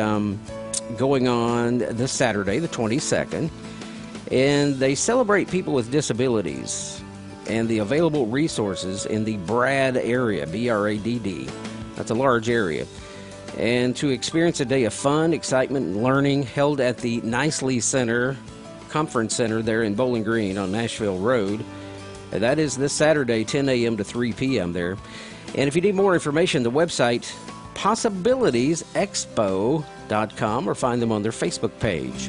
going on this Saturday, the 22nd. And they celebrate people with disabilities. and the available resources in the Brad area, B-R-A-D-D. That's a large area. And to experience a day of fun, excitement, and learning held at the Nicely Center Conference Center there in Bowling Green on Nashville Road. That is this Saturday, 10 a.m. to 3 p.m. there. And if you need more information, the website possibilitiesexpo.com, or find them on their Facebook page.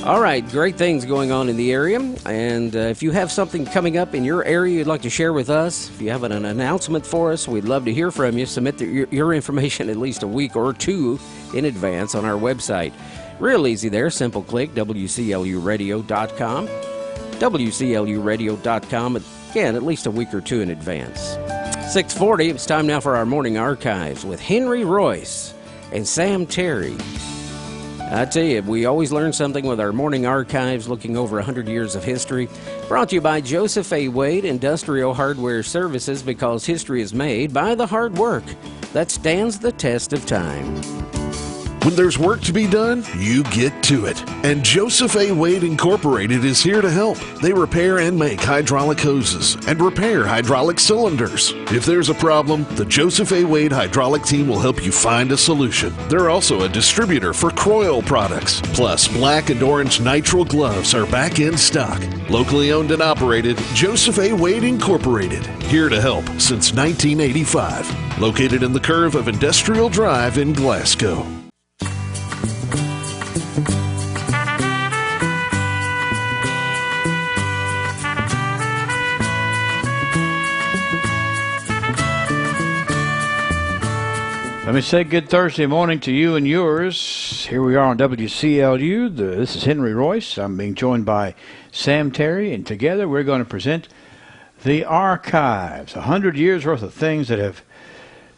All right, great things going on in the area. And if you have something coming up in your area you'd like to share with us, if you have an announcement for us, we'd love to hear from you. Submit your information at least a week or two in advance on our website. Real easy there, simple click, WCLUradio.com. WCLUradio.com, again, at least a week or two in advance. 6:40, it's time now for our morning archives with Henry Royce and Sam Terry. I tell you, we always learn something with our morning archives, looking over 100 years of history. Brought to you by Joseph A. Wade Industrial Hardware Services, because history is made by the hard work that stands the test of time. When there's work to be done, you get to it. And Joseph A. Wade Incorporated is here to help. They repair and make hydraulic hoses and repair hydraulic cylinders. If there's a problem, the Joseph A. Wade hydraulic team will help you find a solution. They're also a distributor for Croyle products. Plus, black and orange nitrile gloves are back in stock. Locally owned and operated, Joseph A. Wade Incorporated. Here to help since 1985. Located in the curve of Industrial Drive in Glasgow. Let me say good Thursday morning to you and yours. Here we are on WCLU. This is Henry Royce. I'm being joined by Sam Terry, and together we're going to present the archives, 100 years worth of things that have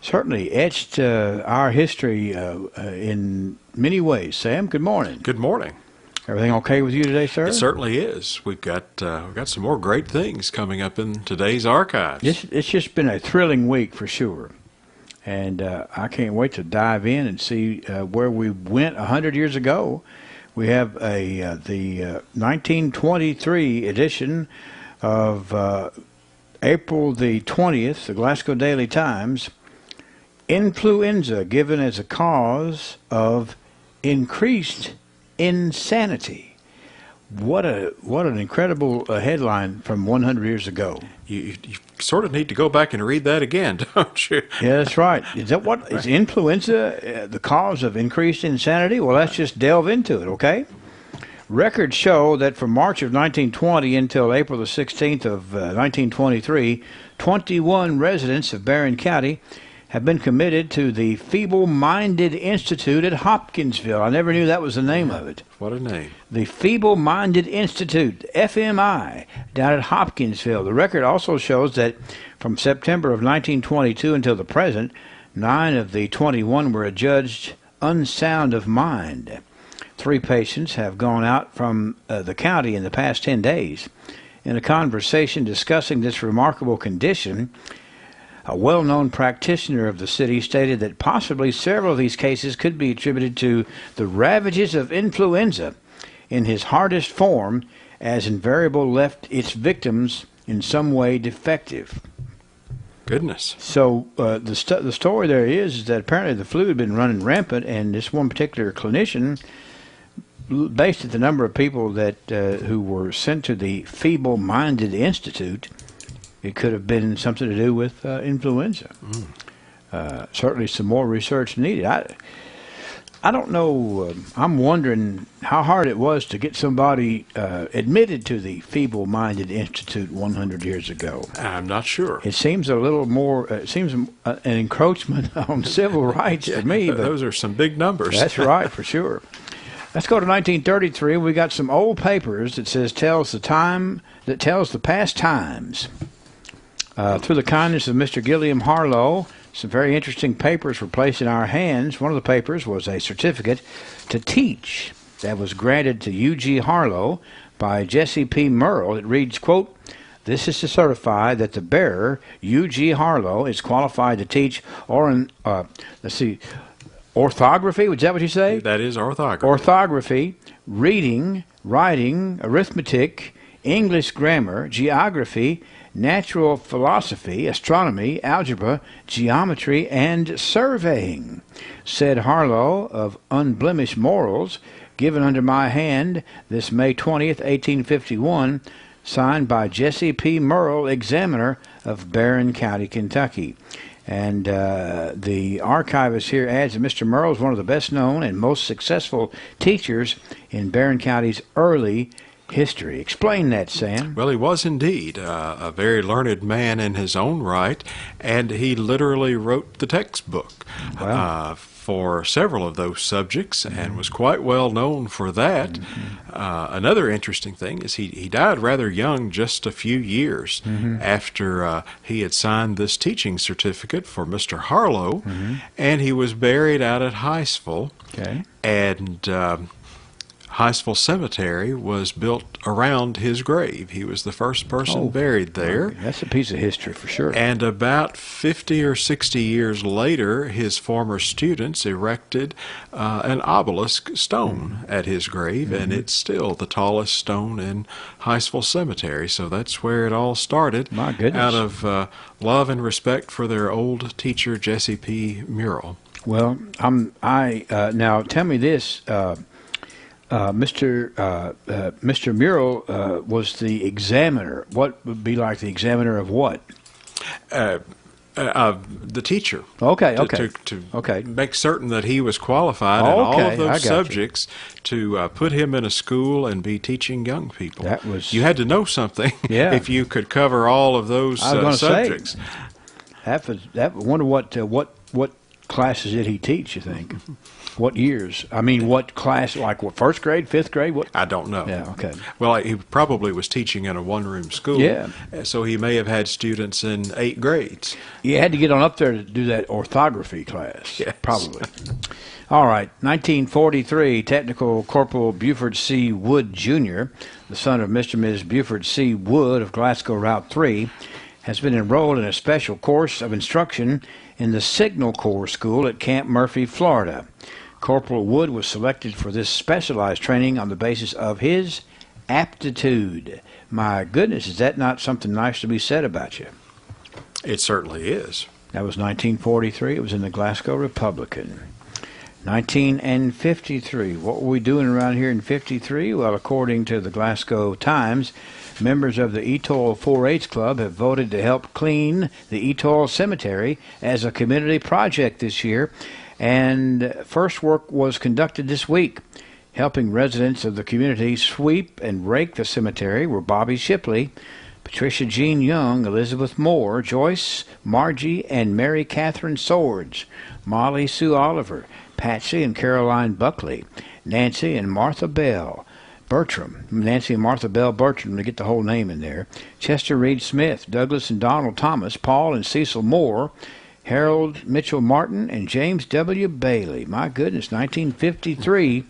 certainly etched our history in many ways. Sam, good morning. Good morning. Everything okay with you today, sir? It certainly is. We've got some more great things coming up in today's archives. It's just been a thrilling week for sure. And I can't wait to dive in and see where we went 100 years ago. We have the 1923 edition of April the 20th, the Glasgow Daily Times. Influenza given as a cause of increased insanity. What an incredible headline from 100 years ago. You sort of need to go back and read that again, don't you? Yeah, that's right. Is that what is influenza the cause of increased insanity? Well, let's just delve into it, okay? Records show that from March of 1920 until April the 16th of 1923, 21 residents of Barron County have been committed to the Feeble-Minded Institute at Hopkinsville. I never knew that was the name of it. What a name. The Feeble-Minded Institute, FMI, down at Hopkinsville. The record also shows that from September of 1922 until the present, 9 of the 21 were adjudged unsound of mind. 3 patients have gone out from the county in the past 10 days. In a conversation discussing this remarkable condition, a well-known practitioner of the city stated that possibly several of these cases could be attributed to the ravages of influenza in his hardest form, as invariable left its victims in some way defective. Goodness. So the story there is that apparently the flu had been running rampant, and this one particular clinician, based at the number of people that who were sent to the Feeble-Minded Institute, it could have been something to do with influenza. Certainly some more research needed. I don't know. I'm wondering how hard it was to get somebody admitted to the Feeble-Minded Institute 100 years ago. I'm not sure. It seems a little more, it seems an encroachment on civil rights to me. But those are some big numbers. That's right, for sure. Let's go to 1933. We got some old papers that tells the past times. Through the kindness of Mr. Gilliam Harlow, some very interesting papers were placed in our hands. One of the papers was a certificate to teach that was granted to U.G. Harlow by Jesse P. Merle. It reads, quote, "This is to certify that the bearer, U.G. Harlow, is qualified to teach orthography." Was that what you say? That is orthography. Orthography, reading, writing, arithmetic, English grammar, geography, natural philosophy, astronomy, algebra, geometry, and surveying. Said Harlow of Unblemished Morals, given under my hand this May 20th, 1851, signed by Jesse P. Merle, examiner of Barron County, Kentucky. And the archivist here adds that Mr. Merle is one of the best known and most successful teachers in Barron County's early history. Explain that, Sam. Well, he was indeed a very learned man in his own right, and he literally wrote the textbook for several of those subjects and was quite well known for that. Another interesting thing is he died rather young, just a few years after he had signed this teaching certificate for Mr. Harlow, and he was buried out at Heisville. Okay. And Heisville Cemetery was built around his grave. He was the first person buried there. That's a piece of history for sure. And about 50 or 60 years later, his former students erected an obelisk stone at his grave, and it's still the tallest stone in Heisville Cemetery. So that's where it all started. My goodness. Out of love and respect for their old teacher, Jesse P. Merle. Well, now tell me this. Mr. Merle was the examiner. What would be like the examiner of what? The teacher. Okay. To make certain that he was qualified in all of those subjects to put him in a school and be teaching young people. You had to know something if you could cover all of those subjects. I wonder what classes did he teach, you think? What years? I mean, what class, like what, first grade, fifth grade? What? I don't know. Yeah, okay. Well, he probably was teaching in a one-room school. Yeah. So he may have had students in 8 grades. You had to get on up there to do that orthography class. Yes. Probably. All right. 1943, Technical Corporal Buford C. Wood, Jr., the son of Mr. and Mrs. Buford C. Wood of Glasgow Route 3, has been enrolled in a special course of instruction in the Signal Corps School at Camp Murphy, Florida. Corporal Wood was selected for this specialized training on the basis of his aptitude. My goodness, is that not something nice to be said about you? It certainly is. That was 1943. It was in the Glasgow Republican. 1953. What were we doing around here in 53? Well, according to the Glasgow Times, members of the Etoll 4-H Club have voted to help clean the Etoll Cemetery as a community project this year, and first work was conducted this week. Helping residents of the community sweep and rake the cemetery were Bobby Shipley, Patricia Jean Young, Elizabeth Moore, Joyce, Margie, and Mary Catherine Swords, Molly Sue Oliver, Patsy and Caroline Buckley, Nancy and Martha Bell Bertram, Nancy and Martha Bell Bertram, to get the whole name in there, Chester Reed Smith, Douglas and Donald Thomas, Paul and Cecil Moore, Harold Mitchell Martin, and James W. Bailey. My goodness, 1953.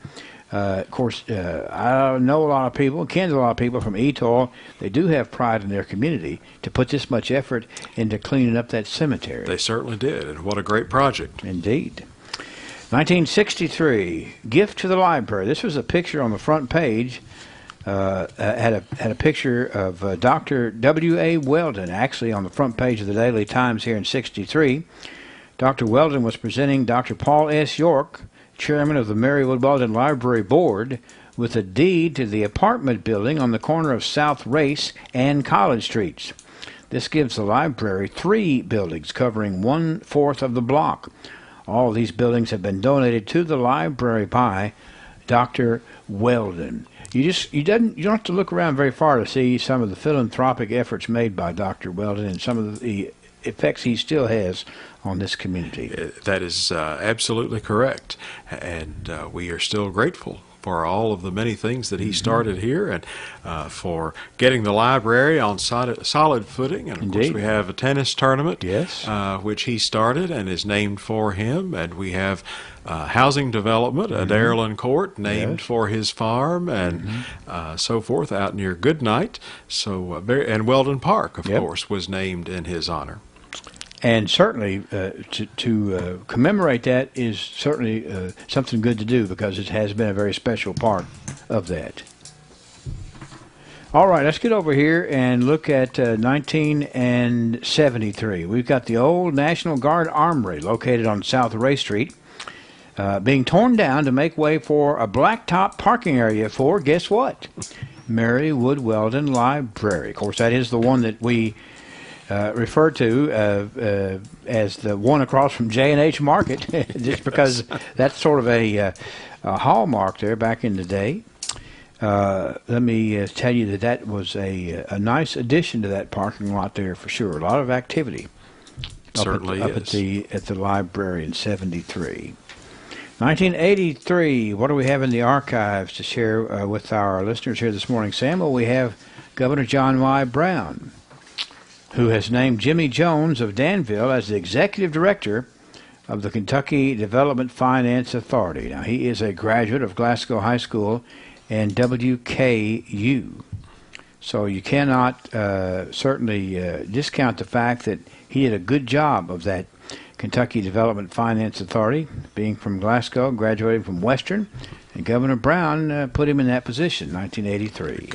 Of course, I know a lot of people, ken a lot of people from Etoll. They do have pride in their community to put this much effort into cleaning up that cemetery. They certainly did, and what a great project. Indeed. 1963, gift to the library. This was a picture on the front page. Had a picture of Dr. W.A. Weldon, actually on the front page of the Daily Times here in 63. Dr. Weldon was presenting Dr. Paul S. York, chairman of the Marywood Weldon Library Board, with a deed to the apartment building on the corner of South Race and College Streets. This gives the library 3 buildings covering 1/4 of the block. All of these buildings have been donated to the library by Dr. Weldon. You don't have to look around very far to see some of the philanthropic efforts made by Dr. Weldon and some of the effects he still has on this community. That is absolutely correct, and we are still grateful for all of the many things that he started here, and for getting the library on solid footing. And of course, we have a tennis tournament, which he started and is named for him, and we have housing development, a Darylin Court named for his farm, and so forth out near Goodnight. So, and Weldon Park, of course, was named in his honor. And certainly to commemorate that is certainly something good to do, because it has been a very special part of that. All right, let's get over here and look at 1973. We've got the old National Guard Armory located on South Ray Street being torn down to make way for a blacktop parking area for, guess what? Mary Wood Weldon Library. Of course, that is the one that we refer to as the one across from J&H Market, just because that's sort of a hallmark there back in the day. Let me tell you that was a nice addition to that parking lot there for sure. A lot of activity. Certainly up at the library in 73. 1983, what do we have in the archives to share with our listeners here this morning, Sam? Well, we have Governor John Y. Brown, who has named Jimmy Jones of Danville as the executive director of the Kentucky Development Finance Authority. Now, he is a graduate of Glasgow High School and WKU. So you cannot certainly discount the fact that he did a good job of that Kentucky Development Finance Authority, being from Glasgow, graduating from Western, and Governor Brown put him in that position, 1983.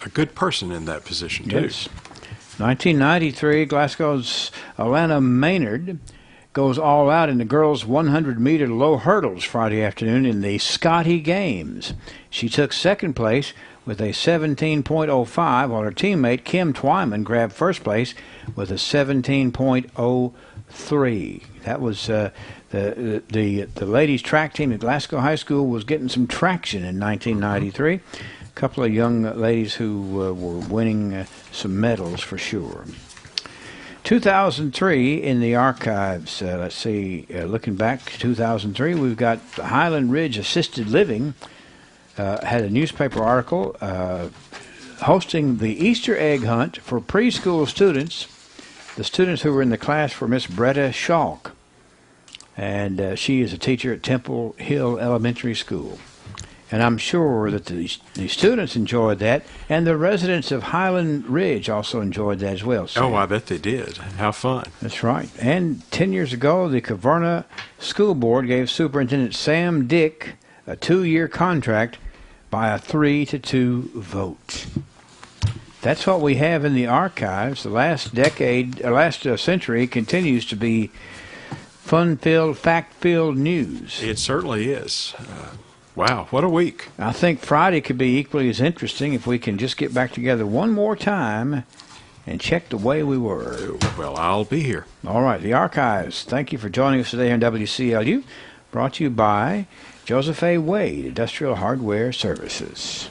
A good person in that position, too. Yes. 1993, Glasgow's Alana Maynard goes all out in the girls' 100-meter low hurdles Friday afternoon in the Scotty Games. She took second place with a 17.05, while her teammate Kim Twyman grabbed first place with a 17.03. That was the ladies' track team at Glasgow High School was getting some traction in 1993. A couple of young ladies who were winning some medals for sure. 2003 in the archives. Let's see. Looking back to 2003, we've got Highland Ridge Assisted Living had a newspaper article hosting the Easter egg hunt for preschool students. The students who were in the class for Miss Bretta Schalk, and she is a teacher at Temple Hill Elementary School. And I'm sure that the students enjoyed that, and the residents of Highland Ridge also enjoyed that as well. So. Oh, I bet they did. How fun. That's right. And 10 years ago, the Caverna School Board gave Superintendent Sam Dick a 2-year contract by a 3-2 vote. That's what we have in the archives. The last century continues to be fun-filled, fact-filled news. It certainly is. Wow, what a week. I think Friday could be equally as interesting if we can just get back together one more time and check the way we were. Well, I'll be here. All right, the archives. Thank you for joining us today on WCLU. Brought to you by Joseph A. Wade, Industrial Hardware Services.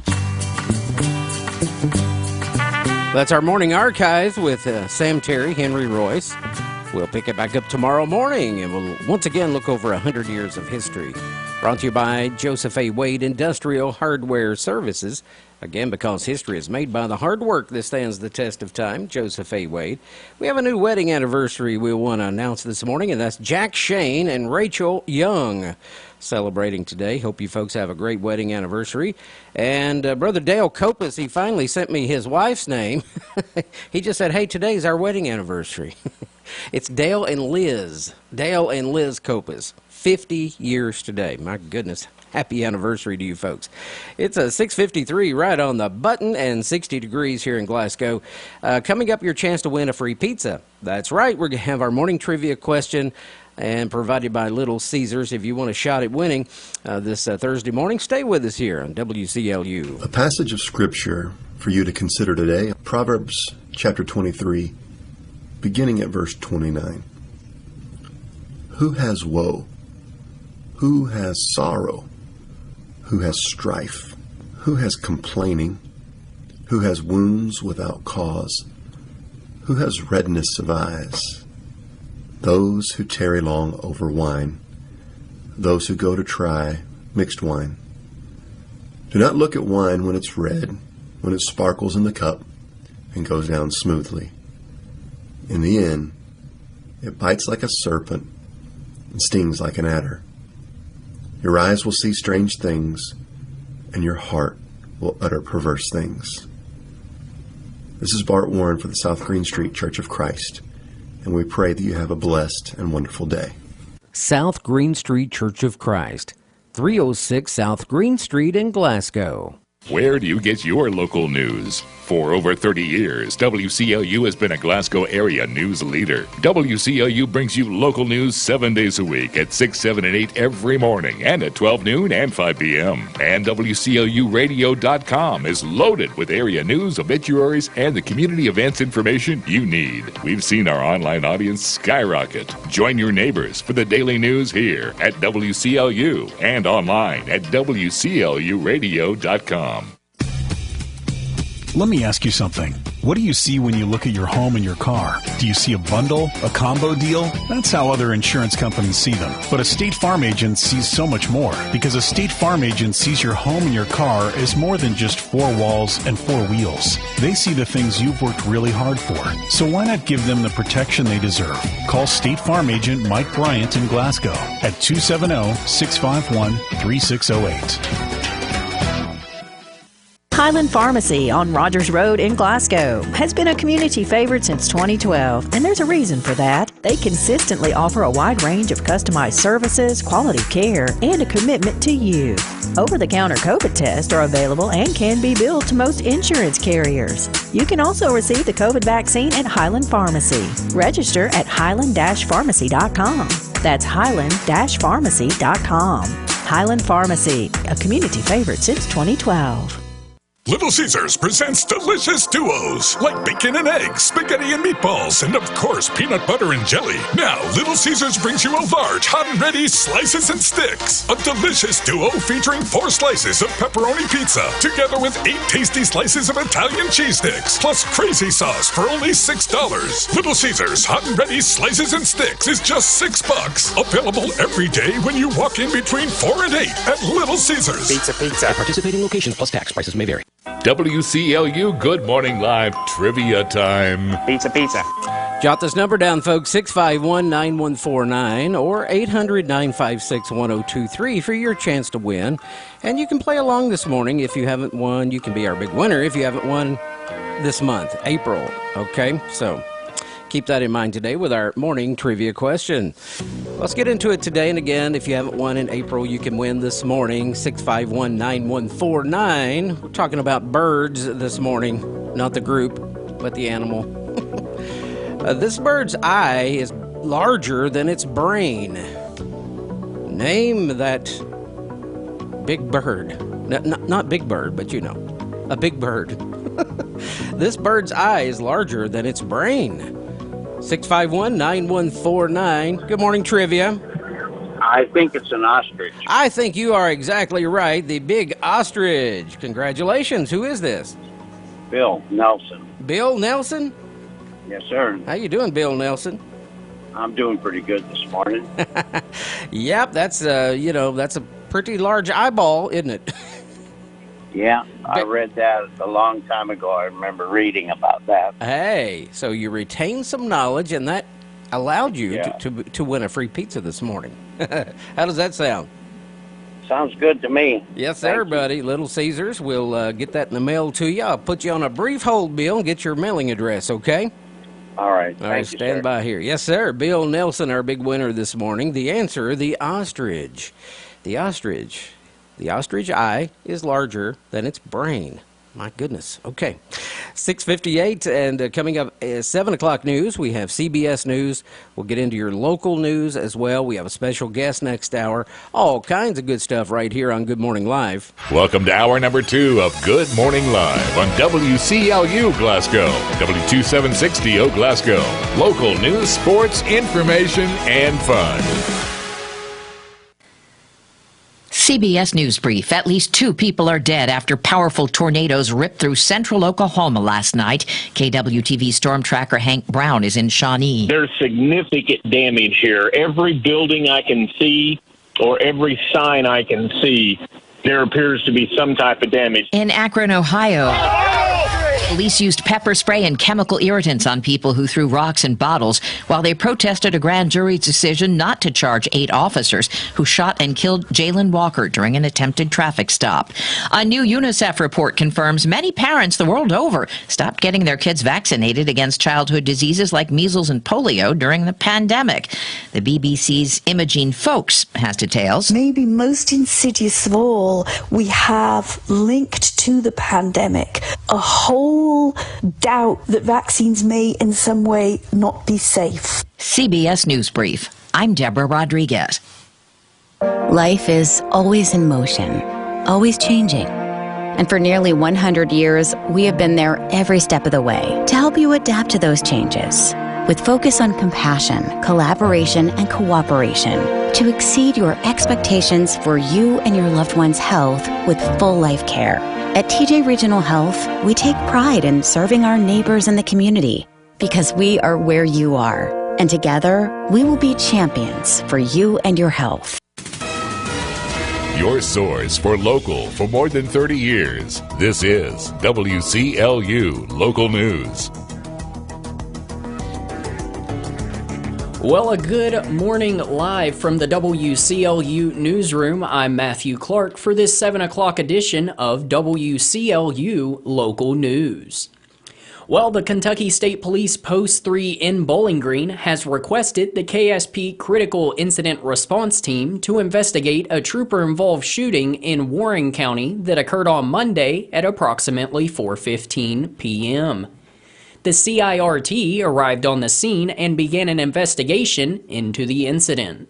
That's our morning archives with Sam Terry, Henry Royce. We'll pick it back up tomorrow morning, and we'll once again look over 100 years of history. Brought to you by Joseph A. Wade Industrial Hardware Services. Again, because history is made by the hard work that stands the test of time, Joseph A. Wade. We have a new wedding anniversary we want to announce this morning, and that's Jack Shane and Rachel Young celebrating today. Hope you folks have a great wedding anniversary. And Brother Dale Copas, he finally sent me his wife's name. He just said, hey, today's our wedding anniversary. It's Dale and Liz. Dale and Liz Copas. 50 years today. My goodness. Happy anniversary to you folks. It's a 6:53 right on the button and 60 degrees here in Glasgow. Coming up, your chance to win a free pizza. That's right. We're going to have our morning trivia question and provided by Little Caesars. If you want a shot at winning this Thursday morning, stay with us here on WCLU. A passage of Scripture for you to consider today, Proverbs chapter 23, beginning at verse 29. Who has woe? Who has sorrow? Who has strife? Who has complaining? Who has wounds without cause? Who has redness of eyes? Those who tarry long over wine, those who go to try mixed wine. Do not look at wine when it's red, when it sparkles in the cup and goes down smoothly. In the end, it bites like a serpent and stings like an adder. Your eyes will see strange things, and your heart will utter perverse things. This is Bart Warren for the South Green Street Church of Christ, and we pray that you have a blessed and wonderful day. South Green Street Church of Christ, 306 South Green Street in Glasgow. Where do you get your local news? For over 30 years, WCLU has been a Glasgow area news leader. WCLU brings you local news 7 days a week at 6, 7, and 8 every morning, and at 12 noon and 5 p.m. And WCLUradio.com is loaded with area news, obituaries, and the community events information you need. We've seen our online audience skyrocket. Join your neighbors for the daily news here at WCLU and online at WCLUradio.com. Let me ask you something. What do you see when you look at your home and your car? Do you see a bundle, a combo deal? That's how other insurance companies see them. But a State Farm agent sees so much more, because a State Farm agent sees your home and your car as more than just 4 walls and 4 wheels. They see the things you've worked really hard for. So why not give them the protection they deserve? Call State Farm agent Mike Bryant in Glasgow at 270-651-3608. Highland Pharmacy on Rogers Road in Glasgow has been a community favorite since 2012, and there's a reason for that. They consistently offer a wide range of customized services, quality care, and a commitment to you. Over-the-counter COVID tests are available and can be billed to most insurance carriers. You can also receive the COVID vaccine at Highland Pharmacy. Register at highland-pharmacy.com. That's highland-pharmacy.com. Highland Pharmacy, a community favorite since 2012. Little Caesars presents delicious duos like bacon and eggs, spaghetti and meatballs, and of course peanut butter and jelly. Now, Little Caesars brings you a large, hot and ready slices and sticks. A delicious duo featuring 4 slices of pepperoni pizza, together with 8 tasty slices of Italian cheese sticks, plus crazy sauce for only $6. Little Caesars hot and ready slices and sticks is just $6. Available every day when you walk in between 4 and 8 at Little Caesars. Pizza. At participating locations plus tax. Prices may vary. WCLU Good Morning Live Trivia Time. Pizza. Jot this number down, folks, 651-9149 or 800-956-1023 for your chance to win. And you can play along this morning. If you haven't won, you can be our big winner if you haven't won this month, April. Okay, so keep that in mind today with our morning trivia question. Let's get into it today. And again, if you haven't won in April, you can win this morning, 651-9149. We're talking about birds this morning, not the group, but the animal. This bird's eye is larger than its brain. Name that big bird. Not Big Bird, but you know, a big bird. This bird's eye is larger than its brain. 651-9149. Good morning, trivia. I think it's an ostrich. I think you are exactly right. The big ostrich. Congratulations. Who is this? Bill Nelson. Bill Nelson? Yes, sir. How you doing, Bill Nelson? I'm doing pretty good this morning. Yep, that's that's a pretty large eyeball, isn't it? Yeah, I read that a long time ago. I remember reading about that. Hey, so you retained some knowledge, and that allowed you to win a free pizza this morning. How does that sound? Sounds good to me. Yes, sir, buddy. Little Caesars will get that in the mail to you. I'll put you on a brief hold, Bill, and get your mailing address, okay? All right. All right, stand by here. Yes, sir. Bill Nelson, our big winner this morning. The answer, the ostrich. The ostrich. The ostrich eye is larger than its brain. My goodness. Okay. 6:58, and coming up is 7 o'clock news. We have CBS News. We'll get into your local news as well. We have a special guest next hour. All kinds of good stuff right here on Good Morning Live. Welcome to hour number 2 of Good Morning Live on WCLU Glasgow, W2760 O Glasgow. Local news, sports, information, and fun. CBS News Brief. At least 2 people are dead after powerful tornadoes ripped through central Oklahoma last night. KWTV storm tracker Hank Brown is in Shawnee. There's significant damage here. Every building I can see or every sign I can see, there appears to be some type of damage. In Akron, Ohio. Police used pepper spray and chemical irritants on people who threw rocks and bottles while they protested a grand jury's decision not to charge 8 officers who shot and killed Jalen Walker during an attempted traffic stop. A new UNICEF report confirms many parents the world over stopped getting their kids vaccinated against childhood diseases like measles and polio during the pandemic. The BBC's Imogene Folks has details. Maybe most insidious of all, we have linked to the pandemic a whole doubt that vaccines may in some way not be safe. CBS News Brief. I'm Deborah Rodriguez. Life is always in motion, always changing. And for nearly 100 years, we have been there every step of the way to help you adapt to those changes. With focus on compassion, collaboration, and cooperation to exceed your expectations for you and your loved one's health with full life care. At TJ Regional Health, we take pride in serving our neighbors and the community because we are where you are. And together, we will be champions for you and your health. Your source for local for more than 30 years. This is WCLU Local News. Well, a good morning live from the WCLU newsroom. I'm Matthew Clark for this 7 o'clock edition of WCLU Local News. Well, the Kentucky State Police Post 3 in Bowling Green has requested the KSP Critical Incident Response Team to investigate a trooper-involved shooting in Warren County that occurred on Monday at approximately 4:15 p.m. The CIRT arrived on the scene and began an investigation into the incident.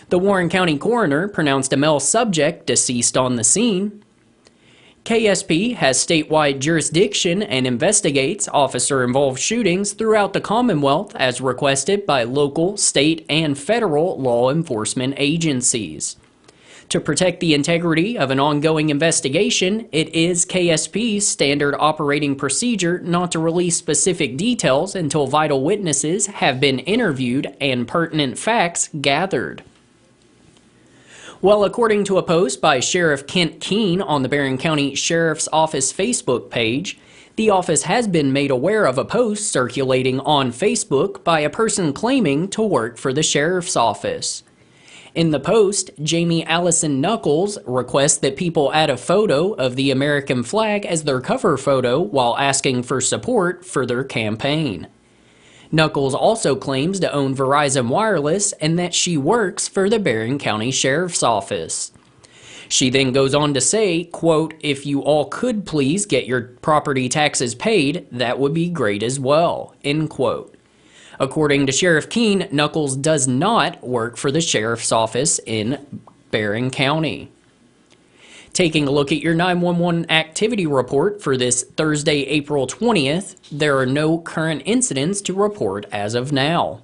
The Warren County coroner pronounced a male subject deceased on the scene. KSP has statewide jurisdiction and investigates officer-involved shootings throughout the Commonwealth as requested by local, state, and federal law enforcement agencies. To protect the integrity of an ongoing investigation, it is KSP's standard operating procedure not to release specific details until vital witnesses have been interviewed and pertinent facts gathered. Well, according to a post by Sheriff Kent Keene on the Barron County Sheriff's Office Facebook page, the office has been made aware of a post circulating on Facebook by a person claiming to work for the Sheriff's Office. In the post, Jamie Allison Knuckles requests that people add a photo of the American flag as their cover photo while asking for support for their campaign. Knuckles also claims to own Verizon Wireless and that she works for the Barron County Sheriff's Office. She then goes on to say, quote, "If you all could please get your property taxes paid, that would be great as well," end quote. According to Sheriff Keene, Knuckles does not work for the Sheriff's Office in Barron County. Taking a look at your 911 activity report for this Thursday, April 20th, there are no current incidents to report as of now.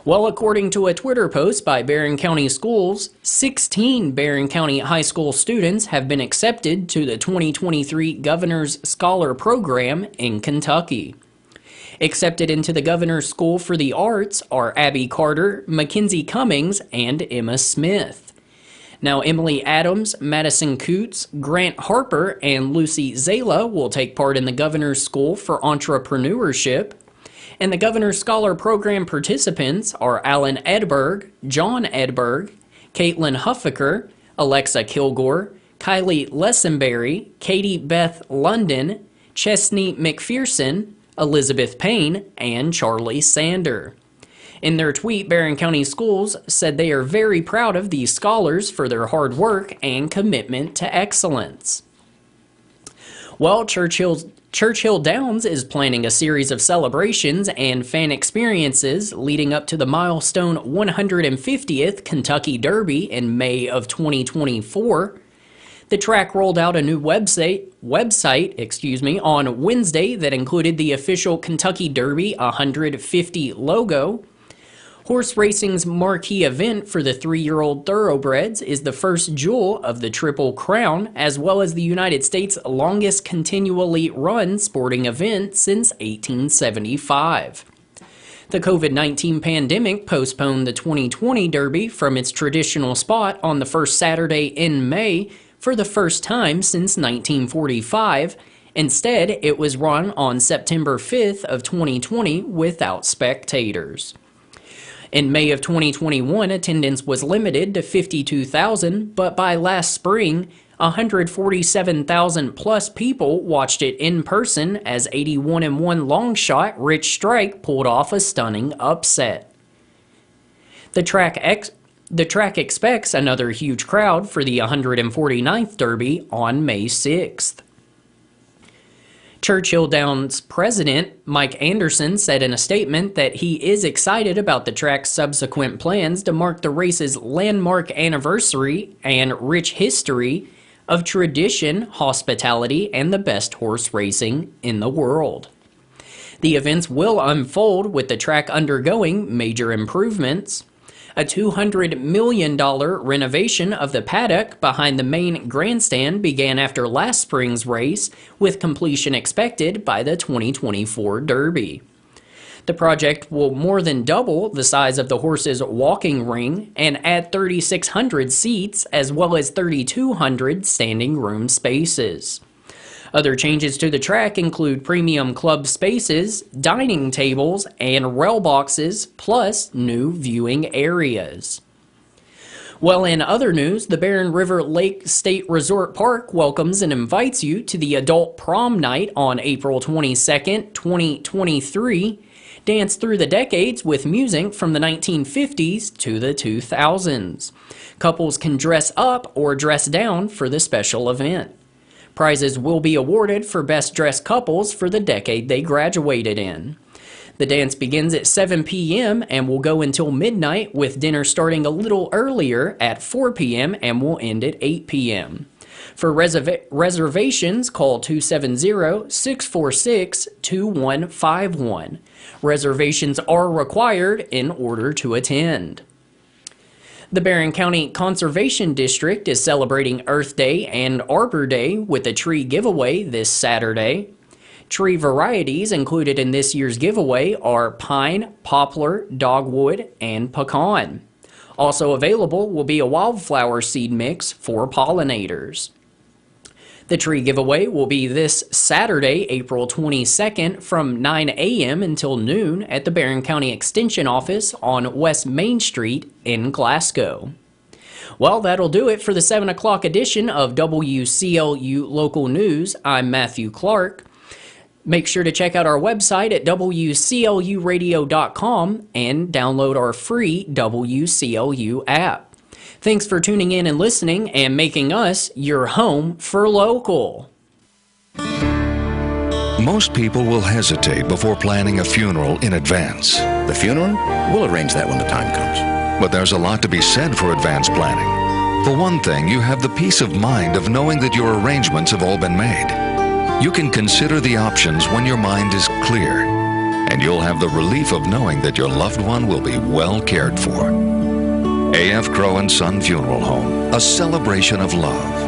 Well, according to a Twitter post by Barron County Schools, 16 Barron County high school students have been accepted to the 2023 Governor's Scholar Program in Kentucky. Accepted into the Governor's School for the Arts are Abby Carter, Mackenzie Cummings, and Emma Smith. Now, Emily Adams, Madison Coots, Grant Harper, and Lucy Zala will take part in the Governor's School for Entrepreneurship. And the Governor's Scholar Program participants are Alan Edberg, John Edberg, Caitlin Huffaker, Alexa Kilgore, Kylie Lessenberry, Katie Beth London, Chesney McPherson, Elizabeth Payne, and Charlie Sander. In their tweet, Barron County Schools said they are very proud of these scholars for their hard work and commitment to excellence. Well, Churchill Downs is planning a series of celebrations and fan experiences leading up to the milestone 150th Kentucky Derby in May of 2024. The track rolled out a new website on Wednesday that included the official Kentucky Derby 150 logo. Horse racing's marquee event for the 3-year-old thoroughbreds is the first jewel of the Triple Crown, as well as the United States' longest continually run sporting event since 1875. The COVID-19 pandemic postponed the 2020 Derby from its traditional spot on the first Saturday in May for the first time since 1945, Instead, it was run on September 5th of 2020 without spectators. In May of 2021, attendance was limited to 52,000, but by last spring, 147,000 plus people watched it in person as 81-1 long shot Rich Strike pulled off a stunning upset. The track expects another huge crowd for the 149th Derby on May 6th. Churchill Downs president Mike Anderson said in a statement that he is excited about the track's subsequent plans to mark the race's landmark anniversary and rich history of tradition, hospitality, and the best horse racing in the world. The events will unfold with the track undergoing major improvements. A $200 million renovation of the paddock behind the main grandstand began after last spring's race, with completion expected by the 2024 Derby. The project will more than double the size of the horse's walking ring and add 3,600 seats as well as 3,200 standing room spaces. Other changes to the track include premium club spaces, dining tables, and rail boxes, plus new viewing areas. Well, in other news, the Barren River Lake State Resort Park welcomes and invites you to the Adult Prom Night on April 22nd, 2023. Dance through the decades with music from the 1950s to the 2000s. Couples can dress up or dress down for the special event. Prizes will be awarded for best dressed couples for the decade they graduated in. The dance begins at 7 p.m. and will go until midnight, with dinner starting a little earlier at 4 p.m. and will end at 8 p.m. For reservations, call 270-646-2151. Reservations are required in order to attend. The Barron County Conservation District is celebrating Earth Day and Arbor Day with a tree giveaway this Saturday. Tree varieties included in this year's giveaway are pine, poplar, dogwood, and pecan. Also available will be a wildflower seed mix for pollinators. The tree giveaway will be this Saturday, April 22nd from 9 a.m. until noon at the Barron County Extension Office on West Main Street in Glasgow. Well, that'll do it for the 7 o'clock edition of WCLU Local News. I'm Matthew Clark. Make sure to check out our website at WCLUradio.com and download our free WCLU app. Thanks for tuning in and listening and making us your home for local. Most people will hesitate before planning a funeral in advance. The funeral? We'll arrange that when the time comes. But there's a lot to be said for advance planning. For one thing, you have the peace of mind of knowing that your arrangements have all been made. You can consider the options when your mind is clear, and you'll have the relief of knowing that your loved one will be well cared for. A.F. Crow & Son Funeral Home, a celebration of love.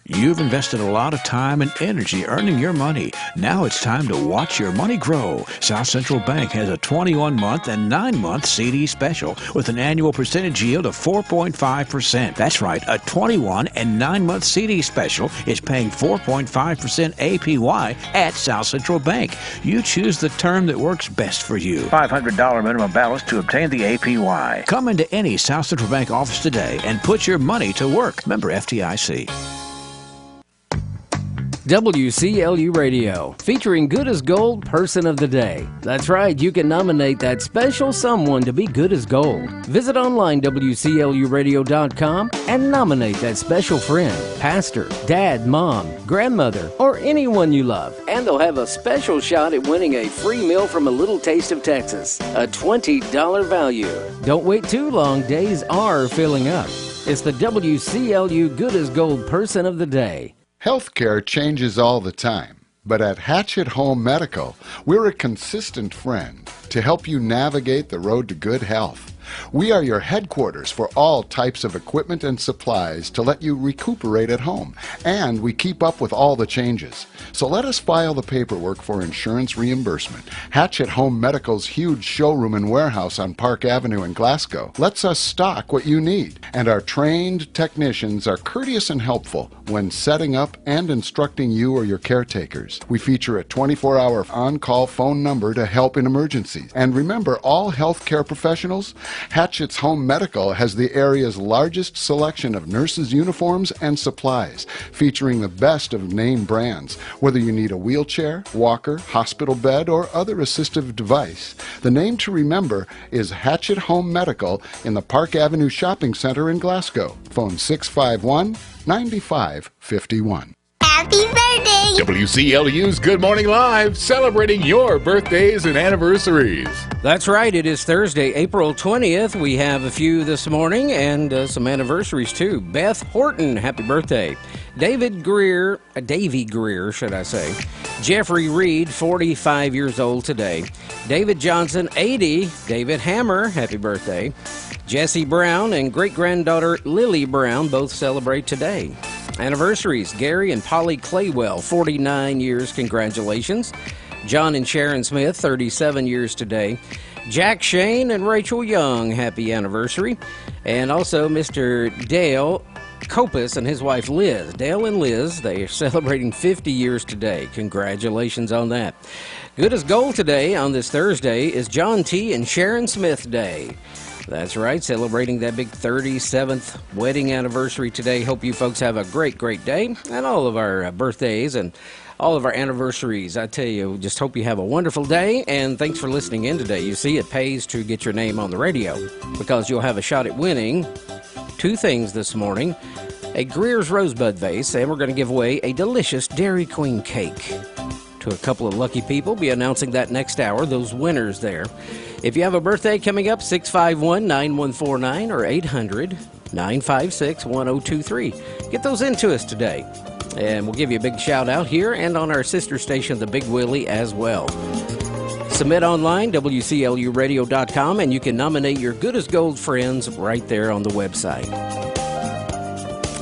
You've invested a lot of time and energy earning your money. Now it's time to watch your money grow. South Central Bank has a 21-month and 9-month CD special with an annual percentage yield of 4.5%. That's right, a 21 and 9-month CD special is paying 4.5% APY at South Central Bank. You choose the term that works best for you. $500 minimum balance to obtain the APY. Come into any South Central Bank office today and put your money to work. Member FDIC. WCLU Radio, featuring Good as Gold Person of the Day. That's right, you can nominate that special someone to be good as gold. Visit online WCLUradio.com and nominate that special friend, pastor, dad, mom, grandmother, or anyone you love. And they'll have a special shot at winning a free meal from A Little Taste of Texas, a $20 value. Don't wait too long, days are filling up. It's the WCLU Good as Gold Person of the Day. Healthcare changes all the time, but at Hatchet Home Medical, we're a consistent friend to help you navigate the road to good health. We are your headquarters for all types of equipment and supplies to let you recuperate at home, and we keep up with all the changes. So let us file the paperwork for insurance reimbursement. Hatchet Home Medical's huge showroom and warehouse on Park Avenue in Glasgow lets us stock what you need, and our trained technicians are courteous and helpful when setting up and instructing you or your caretakers. We feature a 24-hour on-call phone number to help in emergencies. And remember, all healthcare professionals, Hatchet's Home Medical has the area's largest selection of nurses' uniforms and supplies, featuring the best of name brands. Whether you need a wheelchair, walker, hospital bed, or other assistive device, the name to remember is Hatchet Home Medical in the Park Avenue Shopping Center in Glasgow. Phone 651-9551. Happy birthday! WCLU's Good Morning Live, celebrating your birthdays and anniversaries. That's right. It is Thursday, April 20th. We have a few this morning and some anniversaries, too. Beth Horton, happy birthday. Davy Greer, should I say. Jeffrey Reed, 45 years old today. David Johnson, 80. David Hammer, happy birthday. Jesse Brown and great-granddaughter Lily Brown both celebrate today. Anniversaries, Gary and Polly Claywell, 49 years, congratulations. John and Sharon Smith, 37 years today. Jack Shane and Rachel Young, happy anniversary. And also Mr. Dale Copus and his wife Liz. Dale and Liz, they are celebrating 50 years today. Congratulations on that. Good as gold today on this Thursday is John T. and Sharon Smith Day. That's right, celebrating that big 37th wedding anniversary today. Hope you folks have a great, great day. And all of our birthdays and all of our anniversaries. I tell you, just hope you have a wonderful day. And thanks for listening in today. You see, it pays to get your name on the radio because you'll have a shot at winning two things this morning. A Greer's Rosebud vase, and we're going to give away a delicious Dairy Queen cake to a couple of lucky people. Be announcing that next hour, those winners there. If you have a birthday coming up, 651-9149 or 800-956-1023. Get those into us today. And we'll give you a big shout out here and on our sister station, The Big Willie, as well. Submit online, WCLUradio.com, and you can nominate your good as gold friends right there on the website.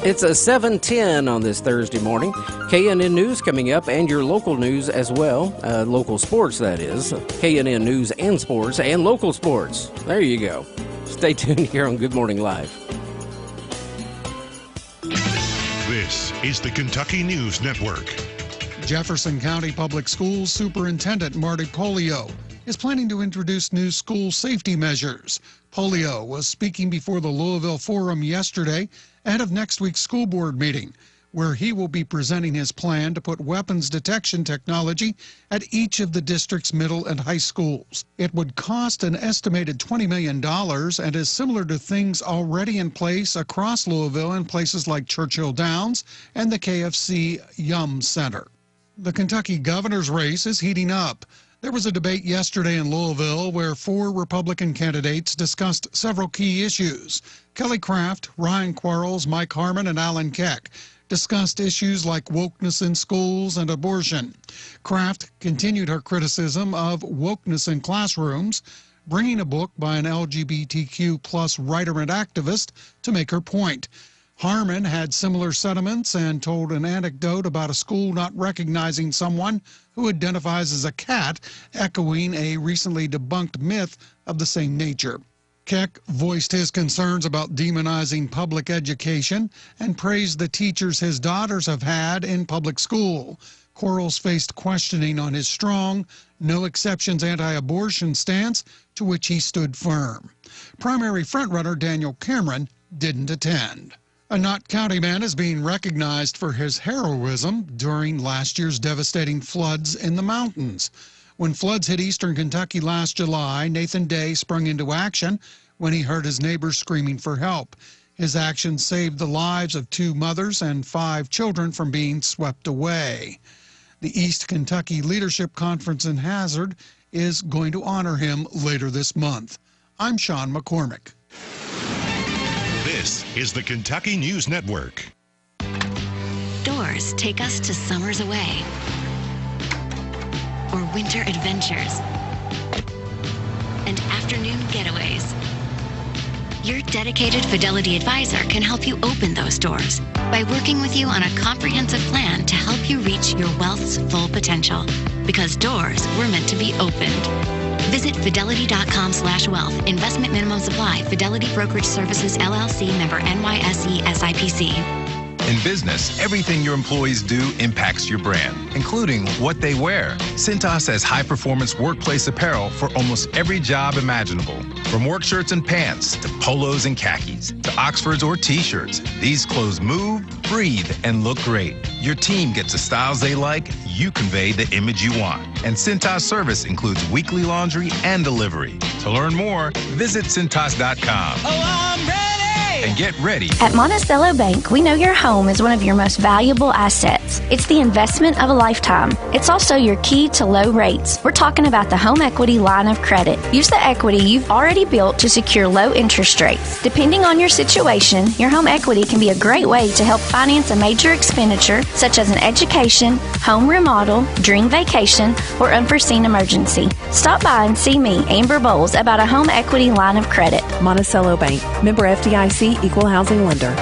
It's a 7:10 on this Thursday morning. KNN News coming up and your local news as well. Local sports, that is. KNN News and sports and local sports. There you go. Stay tuned here on Good Morning Live. This is the Kentucky News Network. Jefferson County Public Schools Superintendent Marty Pollio is planning to introduce new school safety measures. Pollio was speaking before the Louisville Forum yesterday ahead of next week's school board meeting, where he will be presenting his plan to put weapons detection technology at each of the district's middle and high schools. It would cost an estimated $20 million and is similar to things already in place across Louisville in places like Churchill Downs and the KFC Yum Center. The Kentucky governor's race is heating up. There was a debate yesterday in Louisville where 4 Republican candidates discussed several key issues. Kelly Craft, Ryan Quarles, Mike Harmon, and Alan Keck discussed issues like wokeness in schools and abortion. Craft continued her criticism of wokeness in classrooms, bringing a book by an LGBTQ plus writer and activist to make her point. Harmon had similar sentiments and told an anecdote about a school not recognizing someone who identifies as a cat, echoing a recently debunked myth of the same nature. Keck voiced his concerns about demonizing public education and praised the teachers his daughters have had in public school. Quarles faced questioning on his strong, no-exceptions anti-abortion stance, to which he stood firm. Primary frontrunner Daniel Cameron didn't attend. A Knott County man is being recognized for his heroism during last year's devastating floods in the mountains. When floods hit eastern Kentucky last July, Nathan Day sprung into action when he heard his neighbors screaming for help. His actions saved the lives of 2 mothers and 5 children from being swept away. The East Kentucky Leadership Conference in Hazard is going to honor him later this month. I'm Sean McCormick. This is the Kentucky News Network. Doors take us to summers away or winter adventures and afternoon getaways. Your dedicated Fidelity advisor can help you open those doors by working with you on a comprehensive plan to help you reach your wealth's full potential. Because doors were meant to be opened. Visit fidelity.com/wealth. Investment minimum supply. Fidelity Brokerage Services, LLC, member NYSE SIPC. In business, everything your employees do impacts your brand, including what they wear. Cintas has high-performance workplace apparel for almost every job imaginable. From work shirts and pants, to polos and khakis, to Oxfords or T-shirts, these clothes move, breathe, and look great. Your team gets the styles they like, you convey the image you want. And Cintas service includes weekly laundry and delivery. To learn more, visit Cintas.com. Oh, I'm ready! And get ready. At Monticello Bank, we know your home is one of your most valuable assets. It's the investment of a lifetime. It's also your key to low rates. We're talking about the home equity line of credit. Use the equity you've already built to secure low interest rates. Depending on your situation, your home equity can be a great way to help finance a major expenditure such as an education, home remodel, dream vacation, or unforeseen emergency. Stop by and see me, Amber Bowles, about a home equity line of credit. Monticello Bank, member FDIC, equal housing lender.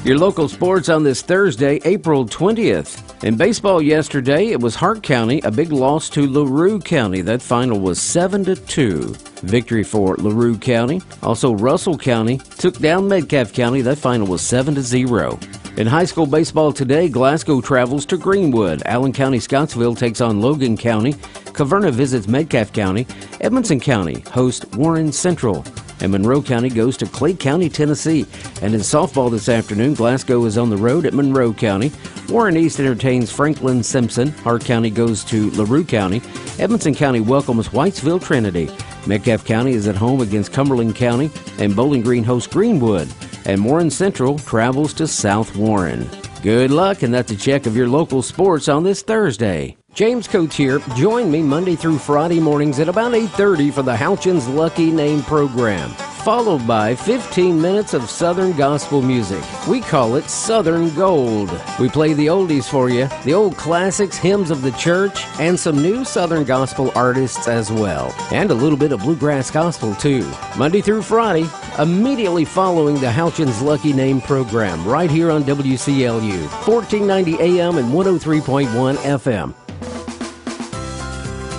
Your local sports on this Thursday, April 20th. In baseball yesterday, it was Hart County, a big loss to LaRue County. That final was 7-2. Victory for LaRue County. Also, Russell County took down Metcalfe County. That final was 7-0. In high school baseball today, Glasgow travels to Greenwood. Allen County Scottsville takes on Logan County. Caverna visits Metcalfe County. Edmonson County hosts Warren Central. And Monroe County goes to Clay County, Tennessee. And in softball this afternoon, Glasgow is on the road at Monroe County. Warren East entertains Franklin Simpson. Hart County goes to LaRue County. Edmonson County welcomes Whitesville Trinity. Metcalfe County is at home against Cumberland County. And Bowling Green hosts Greenwood. And Warren Central travels to South Warren. Good luck, and that's a check of your local sports on this Thursday. James Coates here. Join me Monday through Friday mornings at about 8:30 for the Houchins Lucky Name program, followed by 15 minutes of Southern gospel music. We call it Southern Gold. We play the oldies for you, the old classics, hymns of the church, and some new Southern gospel artists as well. And a little bit of bluegrass gospel too. Monday through Friday, immediately following the Houchins Lucky Name program, right here on WCLU, 1490 AM and 103.1 FM.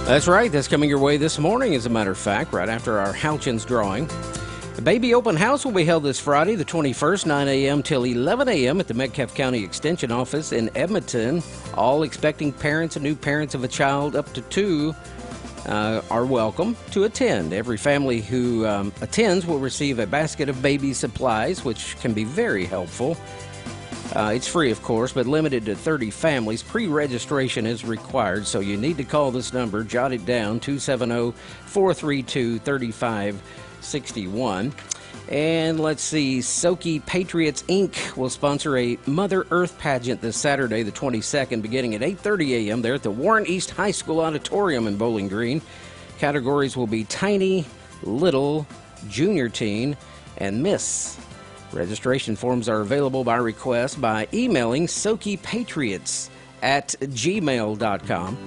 That's right. That's coming your way this morning, as a matter of fact, right after our Houchins drawing. The Baby Open House will be held this Friday, the 21st, 9 a.m. till 11 a.m. at the Metcalfe County Extension Office in Edmonton. All expecting parents and new parents of a child up to 2 are welcome to attend. Every family who attends will receive a basket of baby supplies, which can be very helpful. It's free, of course, but limited to 30 families. Pre-registration is required, so you need to call this number. Jot it down, 270-432-3561. And let's see, Soki Patriots, Inc. will sponsor a Mother Earth pageant this Saturday, the 22nd, beginning at 8:30 a.m. there at the Warren East High School Auditorium in Bowling Green. Categories will be Tiny, Little, Junior Teen, and Miss. Registration forms are available by request by emailing SokiPatriots@gmail.com.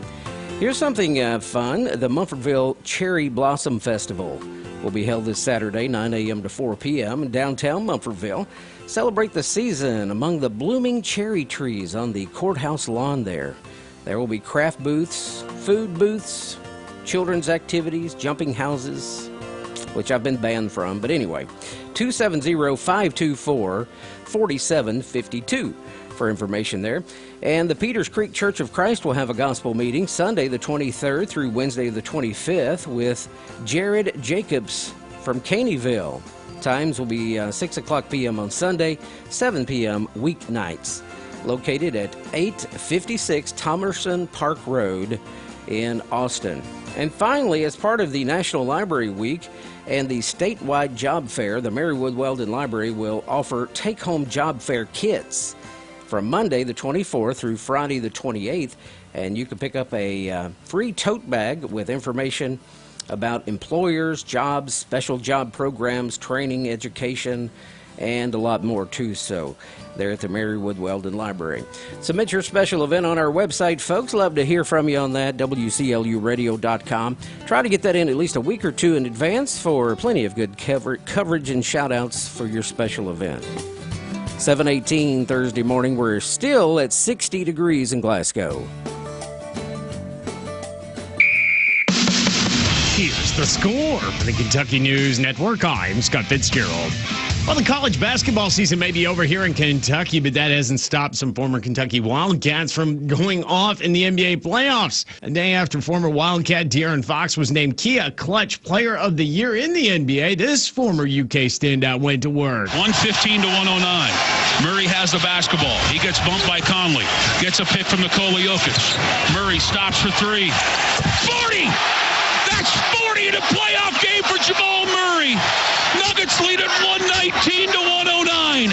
Here's something fun. The Munfordville Cherry Blossom Festival will be held this Saturday, 9 a.m. to 4 p.m. in downtown Munfordville. Celebrate the season among the blooming cherry trees on the courthouse lawn there. There will be craft booths, food booths, children's activities, jumping houses, which I've been banned from, but anyway, 270-524-4752 for information there. And the Peters Creek Church of Christ will have a gospel meeting Sunday the 23rd through Wednesday the 25th with Jared Jacobs from Caneyville. Times will be 6 o'clock p.m. on Sunday, 7 p.m. weeknights. Located at 856 Thomerson Park Road in Austin. And finally, as part of the National Library Week and the statewide job fair, the Marywood Weldon Library will offer take-home job fair kits from Monday the 24th through Friday the 28th. And you can pick up a free tote bag with information about employers, jobs, special job programs, training, education, and a lot more too. So there at the Marywood Weldon Library. Submit your special event on our website, folks. Love to hear from you on that, WCLUradio.com. Try to get that in at least a week or two in advance for plenty of good coverage and shout-outs for your special event. 7:18 Thursday morning. We're still at 60 degrees in Glasgow. Here's the score for the Kentucky News Network. I'm Scott Fitzgerald. Well, the college basketball season may be over here in Kentucky, but that hasn't stopped some former Kentucky Wildcats from going off in the NBA playoffs. A day after former Wildcat De'Aaron Fox was named Kia Clutch Player of the Year in the NBA, this former UK standout went to work. 115 to 109. Murray has the basketball. He gets bumped by Conley. Gets a pick from Nikola Jokic. Murray stops for three. 40! That's 40 in a playoff game for Jamal Murray. Nuggets lead at 119 to 109.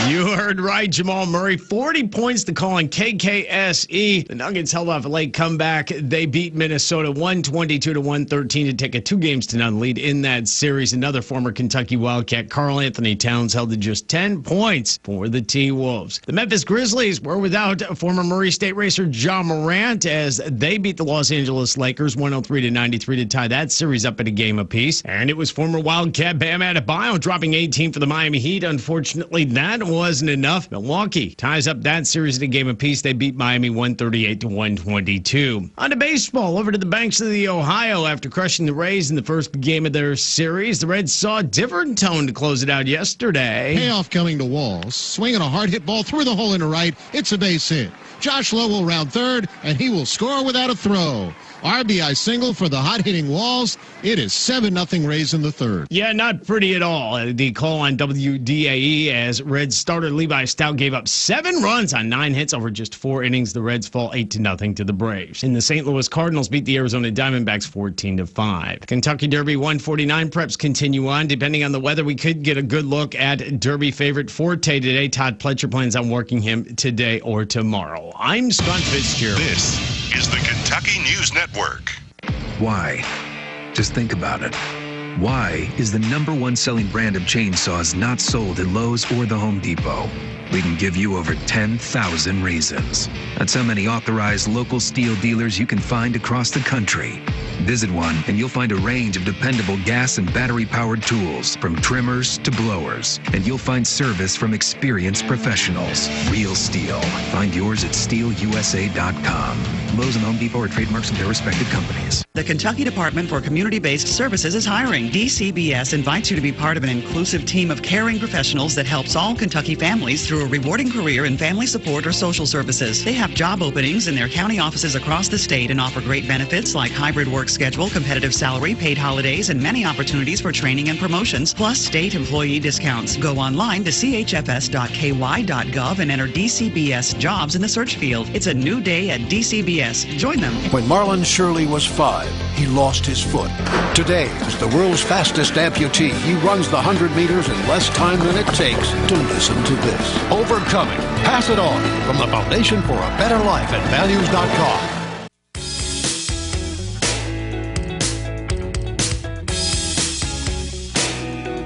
You heard right, Jamal Murray. 40 points to call in KKSE. The Nuggets held off a late comeback. They beat Minnesota 122 to 113 to take a 2-0 lead in that series. Another former Kentucky Wildcat, Karl Anthony Towns, held to just 10 points for the T-Wolves. The Memphis Grizzlies were without former Murray State racer Ja Morant as they beat the Los Angeles Lakers 103 to 93 to tie that series up at a game apiece. And it was former Wildcat Bam Adebayo dropping 18 for the Miami Heat. Unfortunately, that wasn't enough. Milwaukee ties up that series at a game apiece. They beat Miami 138 to 122. On to baseball, over to the banks of the Ohio. After crushing the Rays in the first game of their series, the Reds saw a different tone to close it out yesterday. Payoff coming to Walls, swinging a hard hit ball through the hole into right. It's a base hit. Josh Lowe will round third, and he will score without a throw. RBI single for the hot-hitting Walls. It is 7-0 Rays in the third. Yeah, not pretty at all. The call on WDAE as Reds starter Levi Stout gave up 7 runs on 9 hits over just 4 innings. The Reds fall 8-0 to the Braves. And the St. Louis Cardinals beat the Arizona Diamondbacks 14-5. Kentucky Derby 149 preps continue on. Depending on the weather, we could get a good look at Derby favorite Forte today. Todd Pletcher plans on working him today or tomorrow. I'm Scott Fitzgerald. This is the Kentucky News Network. Why? Just think about it. Why is the #1 selling brand of chainsaws not sold at Lowe's or the Home Depot? We can give you over 10,000 reasons. That's how many authorized local steel dealers you can find across the country. Visit one and you'll find a range of dependable gas and battery-powered tools, from trimmers to blowers. And you'll find service from experienced professionals. Real steel. Find yours at steelusa.com. Lowe's and Home Depot are trademarks of their respective companies. The Kentucky Department for Community-Based Services is hiring. DCBS invites you to be part of an inclusive team of caring professionals that helps all Kentucky families through a rewarding career in family support or social services. They have job openings in their county offices across the state and offer great benefits like hybrid work schedule, competitive salary, paid holidays, and many opportunities for training and promotions, plus state employee discounts. Go online to chfs.ky.gov and enter DCBS jobs in the search field. It's a new day at DCBS. Join them. When Marlon Shirley was 5, he lost his foot. Today, as the world's fastest amputee, he runs the 100 meters in less time than it takes to listen to this. Overcoming. Pass it on from the Foundation for a Better Life at values.com.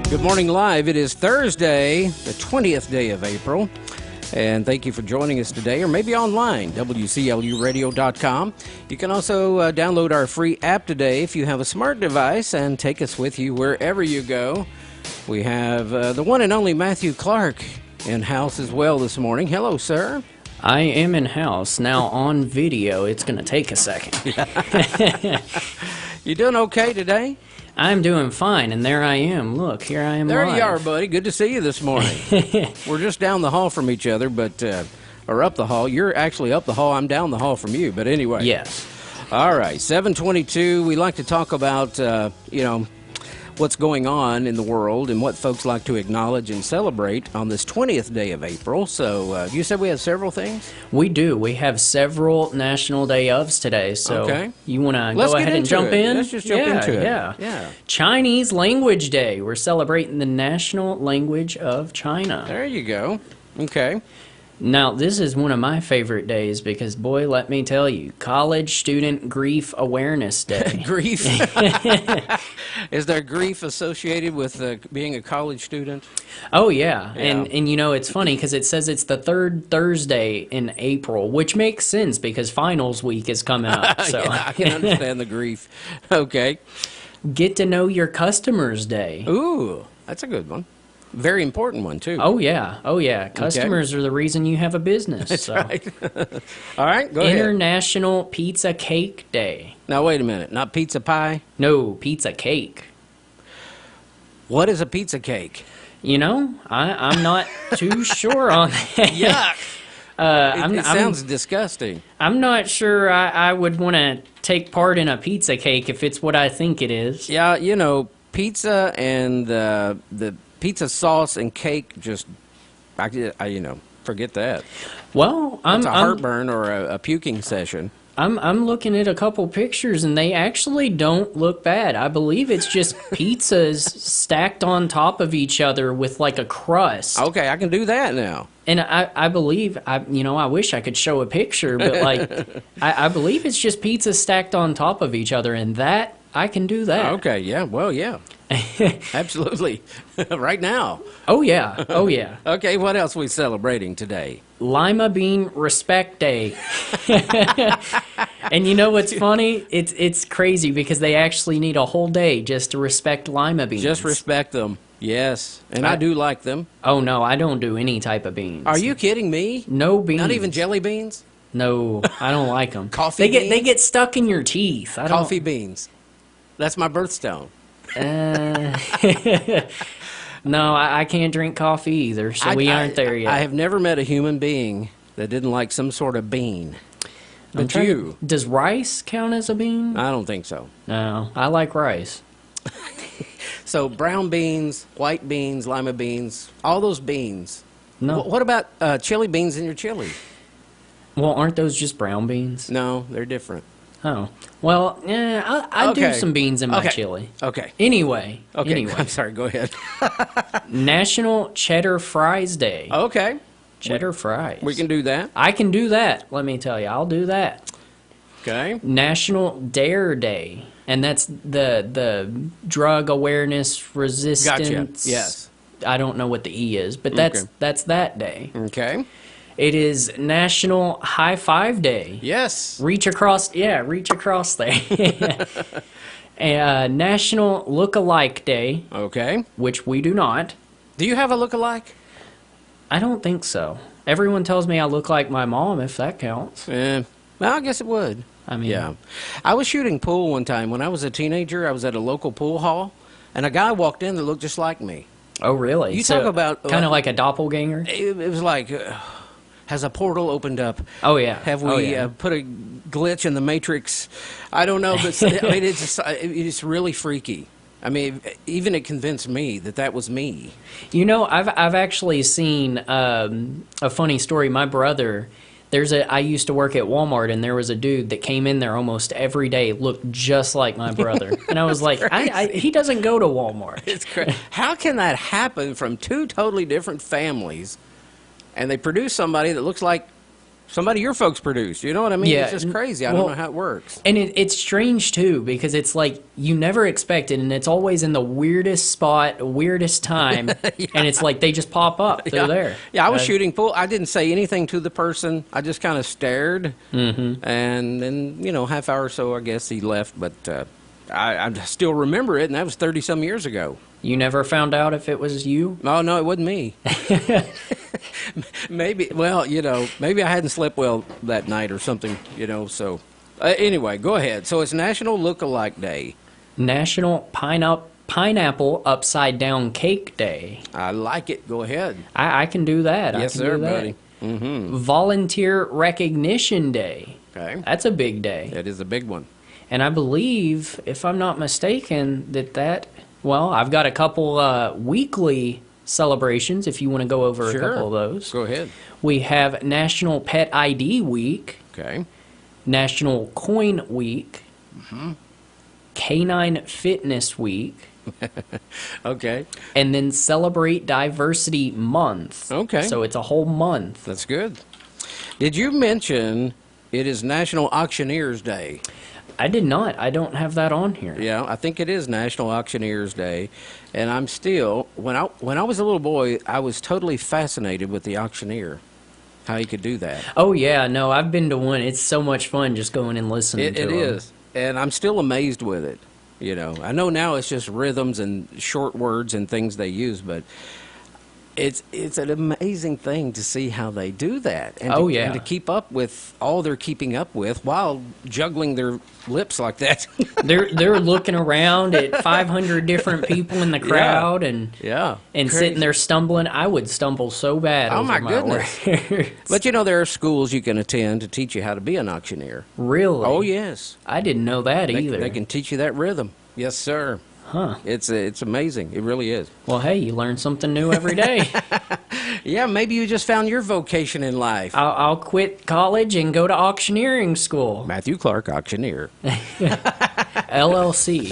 Good morning live. It is Thursday, the 20th day of April. And thank you for joining us today, or maybe online, WCLUradio.com. You can also download our free app today if you have a smart device and take us with you wherever you go. We have the one and only Matthew Clark in-house as well this morning. Hello, sir. I am in-house. Now, on video, it's going to take a second. You doing okay today? I'm doing fine, and there I am. Look, here I am There live. you are, buddy. Good to see you this morning. We're just down the hall from each other, but or up the hall. You're actually up the hall. I'm down the hall from you, but anyway. Yes. All right, 7:22. We like to talk about, what's going on in the world and what folks like to acknowledge and celebrate on this 20th day of April. So you said we have several things? We do. We have several National Day ofs today. So Okay. you want to go ahead and jump in? Let's just jump into it. Yeah. Chinese Language Day. We're celebrating the national language of China. There you go. Okay. Now, this is one of my favorite days because, boy, let me tell you, College Student Grief Awareness Day. Grief? Is there grief associated with being a college student? Oh, yeah. And you know, it's funny because it says it's the third Thursday in April, which makes sense because finals week is coming up. So Yeah, I can understand the grief. Okay. Get to know your customers day. Ooh, that's a good one. Very important one, too. Oh, yeah. Oh, yeah. Customers are the reason you have a business. That's so. right. All right, go ahead. International Pizza Cake Day. Now, wait a minute. Not pizza pie? No, pizza cake. What is a pizza cake? You know, I'm not too sure on that. Yuck. It sounds disgusting. I'm not sure I would want to take part in a pizza cake if it's what I think it is. Yeah, you know, pizza and the pizza sauce and cake just, you know, forget that. Well, it's a heartburn or a puking session. I'm looking at a couple pictures and they actually don't look bad. I believe it's just pizzas stacked on top of each other with like a crust. Okay, I can do that now. And I believe, I wish I could show a picture, but like, I believe it's just pizzas stacked on top of each other, and that, I can do that. Okay, yeah, well, yeah. Absolutely. Right now. Oh, yeah. Oh, yeah. Okay, what else are we celebrating today? Lima Bean Respect Day. And you know what's funny? It's crazy because they actually need a whole day just to respect lima beans. Just respect them. Yes, and I do like them. Oh, no, I don't do any type of beans. Are you kidding me? No beans. Not even jelly beans? No, I don't like them. Coffee beans? They get stuck in your teeth. Coffee beans. That's my birthstone. No, I can't drink coffee either, so we aren't there yet. I have never met a human being that didn't like some sort of bean. But you. Does rice count as a bean? I don't think so. No, I like rice. So brown beans, white beans, lima beans, all those beans. No. What about chili beans in your chili? Well, aren't those just brown beans? No, they're different. Oh. Well, yeah, I do some beans in my chili. Okay. Anyway. I'm sorry, go ahead. National Cheddar Fries Day. Okay. Cheddar fries. We can do that. I can do that, let me tell you. I'll do that. Okay. National Dare Day. And that's the drug awareness resistance. Gotcha. Yes. I don't know what the E is, but that's that day. Okay. It is National High Five Day. Yes. Reach across there. National Look-alike Day. Okay. Which we do not. Do you have a look-alike? I don't think so. Everyone tells me I look like my mom, if that counts. Well, I guess it would. I mean, yeah. I was shooting pool one time. When I was a teenager, I was at a local pool hall, and a guy walked in that looked just like me. Oh, really? You talk about... kind of like a doppelganger? It was like... has a portal opened up? Oh, yeah. Have we put a glitch in the Matrix? I don't know, but I mean, it's really freaky. I mean, even it convinced me that was me. You know, I've actually seen a funny story. My brother, I used to work at Walmart, and there was a dude that came in there almost every day, looked just like my brother. And I was like, he doesn't go to Walmart. It's crazy. How can that happen from two totally different families, and they produce somebody that looks like somebody your folks produced? You know what I mean? Yeah. It's just crazy. I don't know how it works. And it's strange, too, because it's like you never expect it, and it's always in the weirdest spot, weirdest time, and it's like they just pop up. They're there. Yeah, I was shooting pool. I didn't say anything to the person. I just kind of stared, and then, half hour or so, I guess he left, but I still remember it, and that was 30-some years ago. You never found out if it was you? Oh, no, it wasn't me. Maybe, maybe I hadn't slept well that night or something, so. Anyway, go ahead. So it's National Look-alike Day. National Pineapple Upside Down Cake Day. I like it. Go ahead. I can do that. Yes, sir, buddy. Mm-hmm. Volunteer Recognition Day. Okay. That's a big day. That is a big one. And I believe, if I'm not mistaken, well, I've got a couple weekly celebrations if you want to go over a couple of those. Go ahead. We have National Pet ID Week. Okay. National Coin Week. Canine Fitness Week. Okay. And then Celebrate Diversity Month. Okay. So it's a whole month. That's good. Did you mention it is National Auctioneers Day? I did not. I don't have that on here. Yeah, I think it is National Auctioneers Day. And I'm still, when I was a little boy, I was totally fascinated with the auctioneer, how he could do that. Oh, yeah. No, I've been to one. It's so much fun just going and listening to It them. is. And I'm still amazed with it. You know, I know now it's just rhythms and short words and things they use, but it's an amazing thing to see how they do that. And and to keep up with all they're keeping up with while juggling their lips like that. They're looking around at 500 different people in the crowd and crazy. sitting there stumbling. I would stumble so bad. Oh, over my goodness. words. But you know, there are schools you can attend to teach you how to be an auctioneer. Really? Oh, yes. I didn't know that either. They can teach you that rhythm. Yes, sir. Huh. It's amazing. It really is. Well, hey, you learn something new every day. Yeah, maybe you just found your vocation in life. I'll quit college and go to auctioneering school. Matthew Clark, auctioneer. LLC.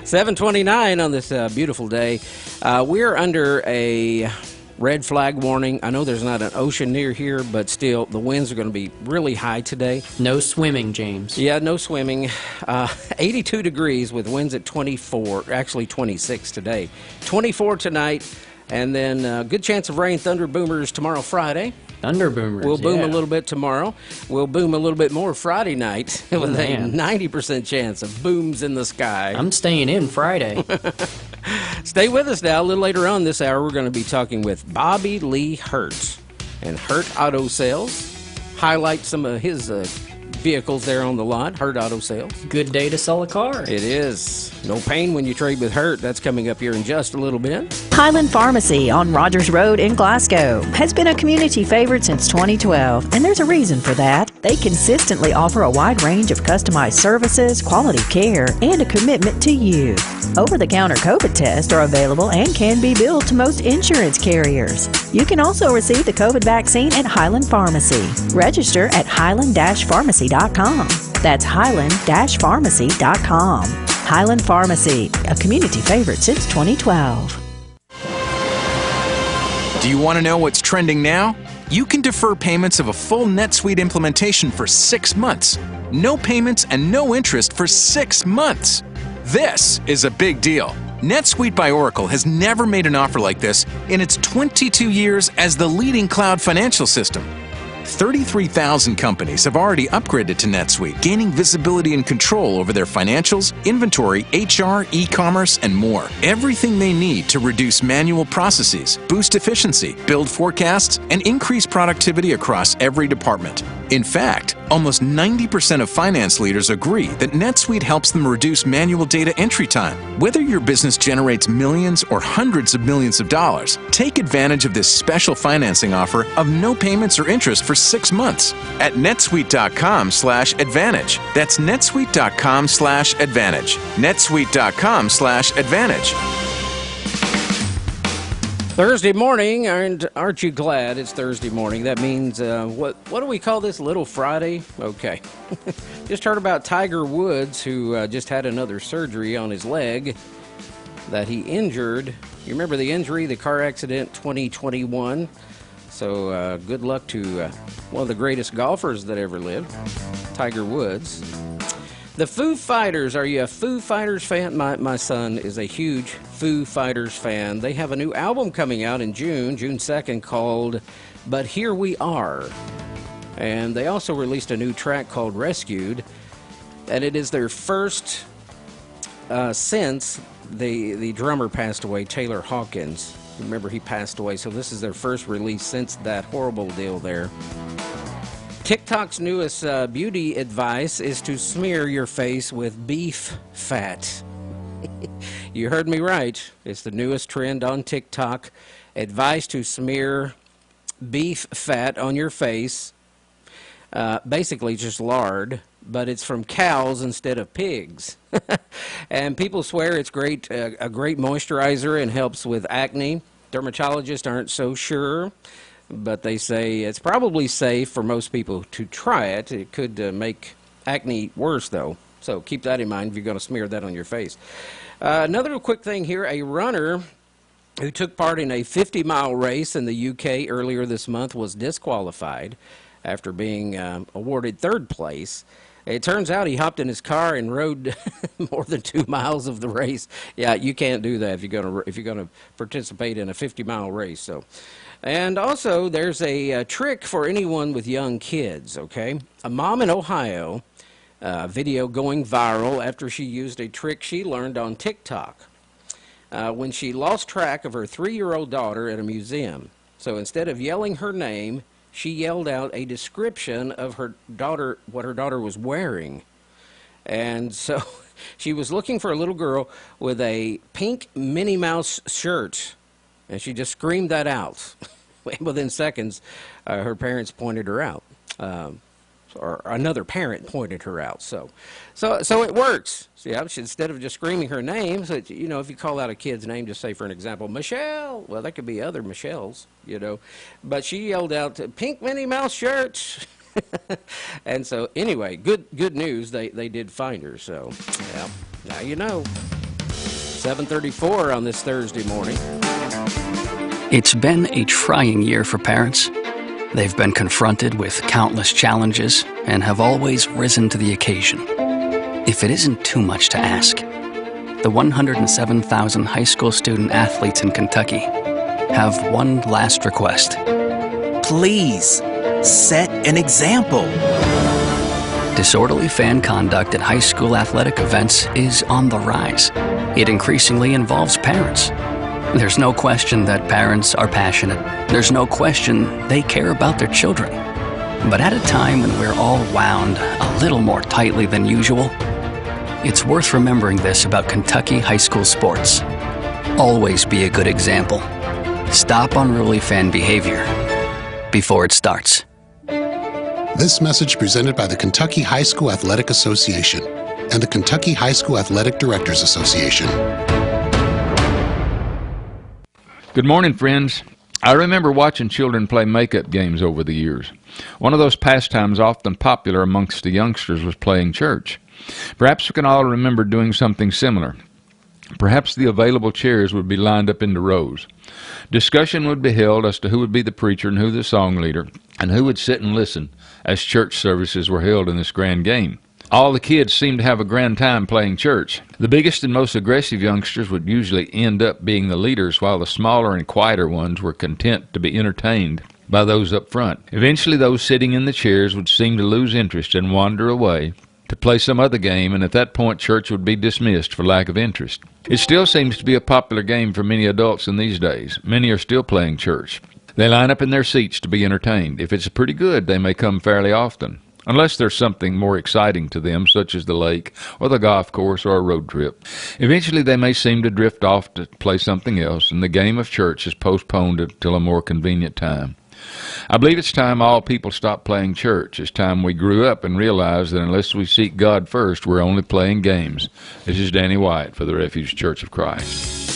7:29 on this beautiful day. We're under a red flag warning. I know there's not an ocean near here, but still, the winds are going to be really high today. No swimming, James. Yeah, no swimming. 82 degrees with winds at 24, actually 26 today. 24 tonight, and then good chance of rain, thunder boomers tomorrow, Friday. Thunder boomers, We'll boom a little bit tomorrow. We'll boom a little bit more Friday night with a 90% chance of booms in the sky. I'm staying in Friday. Stay with us now. A little later on this hour, we're going to be talking with Bobby Lee Hurt and Hurt Auto Sales. Highlight some of his vehicles there on the lot. Hurt Auto Sales. Good day to sell a car. It is. No pain when you trade with Hurt. That's coming up here in just a little bit. Highland Pharmacy on Rogers Road in Glasgow has been a community favorite since 2012, and there's a reason for that. They consistently offer a wide range of customized services, quality care, and a commitment to you. Over-the-counter COVID tests are available and can be billed to most insurance carriers. You can also receive the COVID vaccine at Highland Pharmacy. Register at highland-pharmacy.com. That's highland-pharmacy.com. Highland Pharmacy, a community favorite since 2012. Do you want to know what's trending now? You can defer payments of a full NetSuite implementation for 6 months. No payments and no interest for 6 months. This is a big deal. NetSuite by Oracle has never made an offer like this in its 22 years as the leading cloud financial system. 33,000 companies have already upgraded to NetSuite, gaining visibility and control over their financials, inventory, HR, e-commerce, and more. Everything they need to reduce manual processes, boost efficiency, build forecasts, and increase productivity across every department. In fact, almost 90% of finance leaders agree that NetSuite helps them reduce manual data entry time. Whether your business generates millions or hundreds of millions of dollars, take advantage of this special financing offer of no payments or interest for 6 months at netsuite.com/advantage. That's netsuite.com/advantage. netsuite.com/advantage. Thursday morning, and aren't you glad it's Thursday morning? That means, what do we call this, Little Friday? Okay. Just heard about Tiger Woods, who just had another surgery on his leg that he injured. You remember the injury, the car accident 2021? So good luck to one of the greatest golfers that ever lived, Tiger Woods. The Foo Fighters. Are you a Foo Fighters fan? My son is a huge Foo Fighters fan. They have a new album coming out in June 2nd, called But Here We Are. And they also released a new track called Rescued. And it is their first since the drummer passed away, Taylor Hawkins. Remember, he passed away, so this is their first release since that horrible deal there. TikTok's newest beauty advice is to smear your face with beef fat. You heard me right. It's the newest trend on TikTok. Advice to smear beef fat on your face. Basically just lard, but it's from cows instead of pigs. And people swear it's great, a great moisturizer and helps with acne. Dermatologists aren't so sure, but they say it's probably safe for most people to try it. It could make acne worse, though. So keep that in mind if you're going to smear that on your face. Another quick thing here, a runner who took part in a 50-mile race in the UK earlier this month was disqualified after being awarded third place. It turns out he hopped in his car and rode more than 2 miles of the race. Yeah, you can't do that if you're going to participate in a 50-mile race. So, and also there's a trick for anyone with young kids. Okay, a mom in Ohio, video going viral after she used a trick she learned on TikTok when she lost track of her 3-year-old daughter at a museum. So instead of yelling her name, she yelled out a description of her daughter, what her daughter was wearing. And so she was looking for a little girl with a pink Minnie Mouse shirt, and she just screamed that out. Within seconds, her parents pointed her out. Or another parent pointed her out. So it works. So yeah, instead of just screaming her name, so you know, if you call out a kid's name, just say for an example, Michelle. Well, that could be other Michelles, you know. But she yelled out, "Pink Minnie Mouse shirt." And so anyway, good news. They did find her. So yeah, now you know. 7:34 on this Thursday morning. It's been a trying year for parents. They've been confronted with countless challenges and have always risen to the occasion. If it isn't too much to ask, the 107,000 high school student athletes in Kentucky have one last request. Please, set an example. Disorderly fan conduct at high school athletic events is on the rise. It increasingly involves parents. There's no question that parents are passionate. There's no question they care about their children. But at a time when we're all wound a little more tightly than usual, it's worth remembering this about Kentucky high school sports. Always be a good example. Stop unruly fan behavior before it starts. This message presented by the Kentucky High School Athletic Association and the Kentucky High School Athletic Directors Association. Good morning, friends. I remember watching children play make-up games over the years. One of those pastimes often popular amongst the youngsters was playing church. Perhaps we can all remember doing something similar. Perhaps the available chairs would be lined up into rows. Discussion would be held as to who would be the preacher and who the song leader, and who would sit and listen as church services were held in this grand game. All the kids seemed to have a grand time playing church. The biggest and most aggressive youngsters would usually end up being the leaders, while the smaller and quieter ones were content to be entertained by those up front. Eventually, those sitting in the chairs would seem to lose interest and wander away to play some other game, and at that point, church would be dismissed for lack of interest. It still seems to be a popular game for many adults in these days. Many are still playing church. They line up in their seats to be entertained. If it's pretty good, they may come fairly often, unless there's something more exciting to them, such as the lake or the golf course or a road trip. Eventually, they may seem to drift off to play something else, and the game of church is postponed until a more convenient time. I believe it's time all people stop playing church. It's time we grew up and realized that unless we seek God first, we're only playing games. This is Danny White for the Refuge Church of Christ.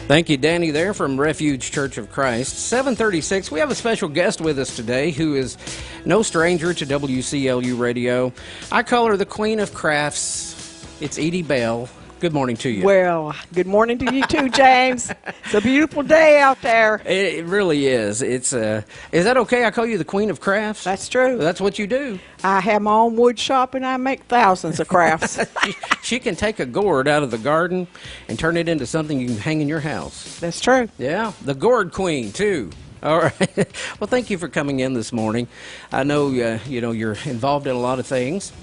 Thank you, Danny, there from Refuge Church of Christ. 7:36, we have a special guest with us today who is no stranger to WCLU Radio. I call her the Queen of Crafts. It's Edie Bell. Good morning to you. Well, good morning to you too, James. It's a beautiful day out there. It really is. Is that okay? I call you the Queen of Crafts? That's true. That's what you do. I have my own wood shop and I make thousands of crafts. She can take a gourd out of the garden and turn it into something you can hang in your house. That's true. Yeah, the gourd queen too. All right. Well, thank you for coming in this morning. I know you're involved in a lot of things,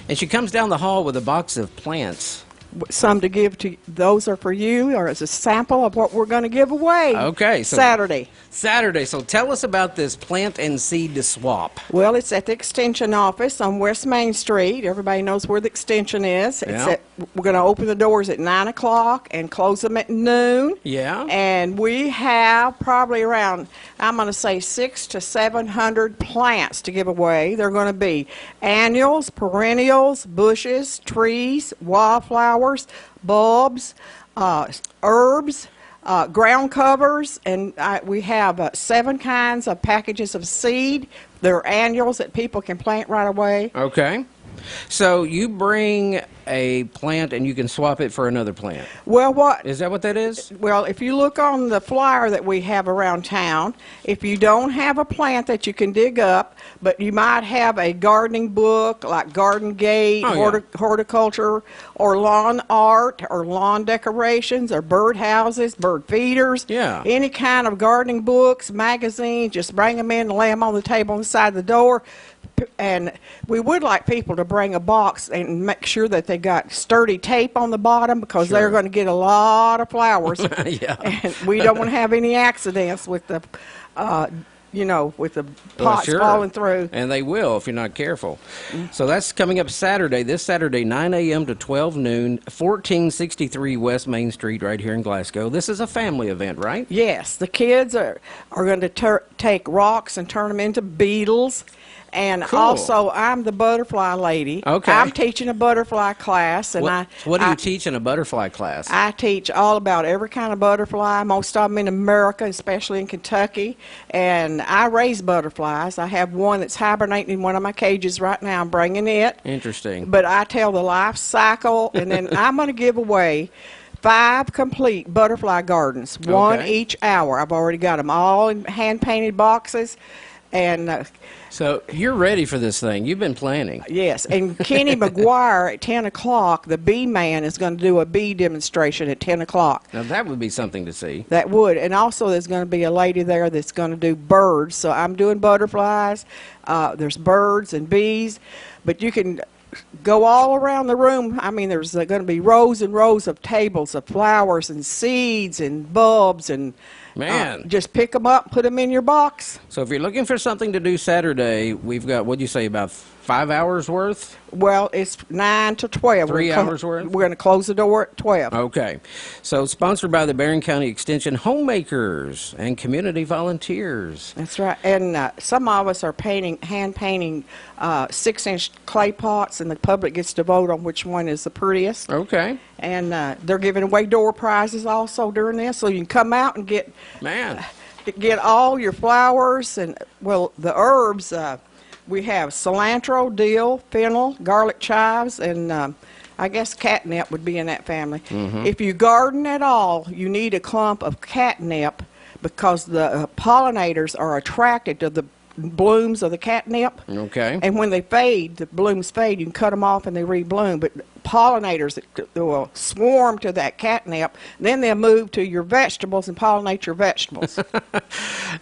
and she comes down the hall with a box of plants. Some to give to those are for you, or as a sample of what we're going to give away. Okay, so Saturday. So tell us about this plant and seed swap. Well, it's at the Extension office on West Main Street. Everybody knows where the Extension is. Yeah. We're going to open the doors at 9 o'clock and close them at noon. Yeah. And we have probably around, I'm going to say 600 to 700 plants to give away. They're going to be annuals, perennials, bushes, trees, wildflowers, bulbs, herbs, ground covers, and we have 7 kinds of packages of seed. They're annuals that people can plant right away. Okay. So you bring a plant and you can swap it for another plant. Well, what is that? What that is? Well, if you look on the flyer that we have around town, if you don't have a plant that you can dig up, but you might have a gardening book like Garden Gate, horticulture, or lawn art, or lawn decorations, or bird houses, bird feeders, any kind of gardening books, magazines, just bring them in and lay them on the table on the side of the door. And we would like people to bring a box and make sure that they got sturdy tape on the bottom, because they're going to get a lot of flowers. And we don't want to have any accidents with the, with the pots falling through. And they will if you're not careful. So that's coming up Saturday, this Saturday, 9 a.m. to 12 noon, 1463 West Main Street right here in Glasgow. This is a family event, right? Yes. The kids are going to take rocks and turn them into beetles. And also, I'm the butterfly lady. Okay. I'm teaching a butterfly class. And what do you teach in a butterfly class? I teach all about every kind of butterfly, most of them in America, especially in Kentucky. And I raise butterflies. I have one that's hibernating in one of my cages right now. I'm bringing it. Interesting. But I tell the life cycle, and then I'm going to give away 5 complete butterfly gardens, one each hour. I've already got them all in hand-painted boxes. And so you're ready for this thing. You've been planning. Yes. And Kenny McGuire at 10 o'clock, the bee man, is going to do a bee demonstration at 10 o'clock. Now, that would be something to see. That would. And also there's going to be a lady there that's going to do birds. So I'm doing butterflies. There's birds and bees. But you can go all around the room. I mean, there's going to be rows and rows of tables of flowers and seeds and bulbs and just pick them up, put them in your box. So if you're looking for something to do Saturday, we've got, what'd you say, about 5 hours worth? Well, it's 9 to 12. 3 hours worth? We're going to close the door at 12. Okay. So sponsored by the Barron County Extension Homemakers and community volunteers. That's right. And some of us are hand painting 6-inch clay pots, and the public gets to vote on which one is the prettiest. Okay. And they're giving away door prizes also during this, so you can come out and get all your flowers and, well, the herbs. We have cilantro, dill, fennel, garlic chives, and I guess catnip would be in that family. If you garden at all, you need a clump of catnip, because the pollinators are attracted to the blooms of the catnip. Okay. And when they fade, the blooms fade, you can cut them off and they rebloom. But pollinators will swarm to that catnip, then they'll move to your vegetables and pollinate your vegetables.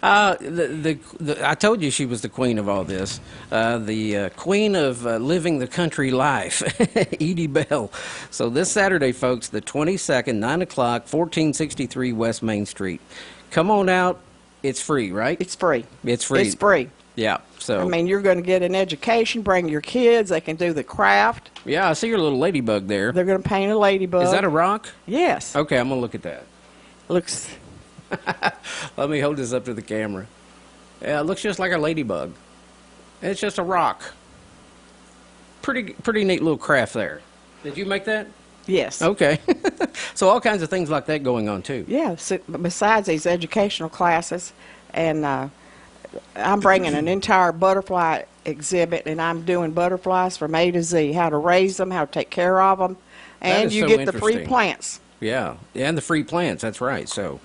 I told you she was the queen of all this. The queen of living the country life, Edie Bell. So this Saturday, folks, the 22nd, 9 o'clock, 1463 West Main Street. Come on out. It's free, right? It's free. It's free. It's free. Yeah. So I mean, you're going to get an education. Bring your kids. They can do the craft. Yeah, I see your little ladybug there. They're going to paint a ladybug. Is that a rock? Yes. Okay, I'm going to look at that. Looks. Let me hold this up to the camera. Yeah, it looks just like a ladybug. It's just a rock. Pretty neat little craft there. Did you make that? Yes. Okay. So all kinds of things like that going on, too. Yeah, so besides these educational classes, and I'm bringing an entire butterfly exhibit, and I'm doing butterflies from A to Z, how to raise them, how to take care of them, and you get the free plants. Yeah, and the free plants, that's right. So,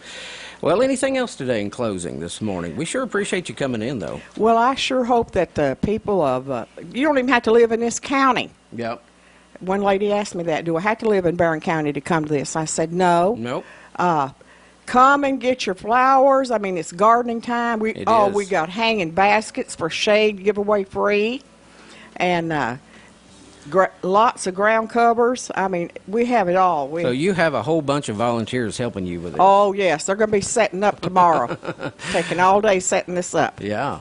well, anything else today in closing this morning? We sure appreciate you coming in, though. Well, I sure hope that the people of, you don't even have to live in this county. Yep. One lady asked me that, do I have to live in Barron County to come to this? I said, no. Nope. Come and get your flowers. I mean, it's gardening time. We got hanging baskets for shade to give away free, and lots of ground covers. I mean, we have it all. So you have a whole bunch of volunteers helping you with it. Oh, yes. They're going to be setting up tomorrow, taking all day setting this up. Yeah.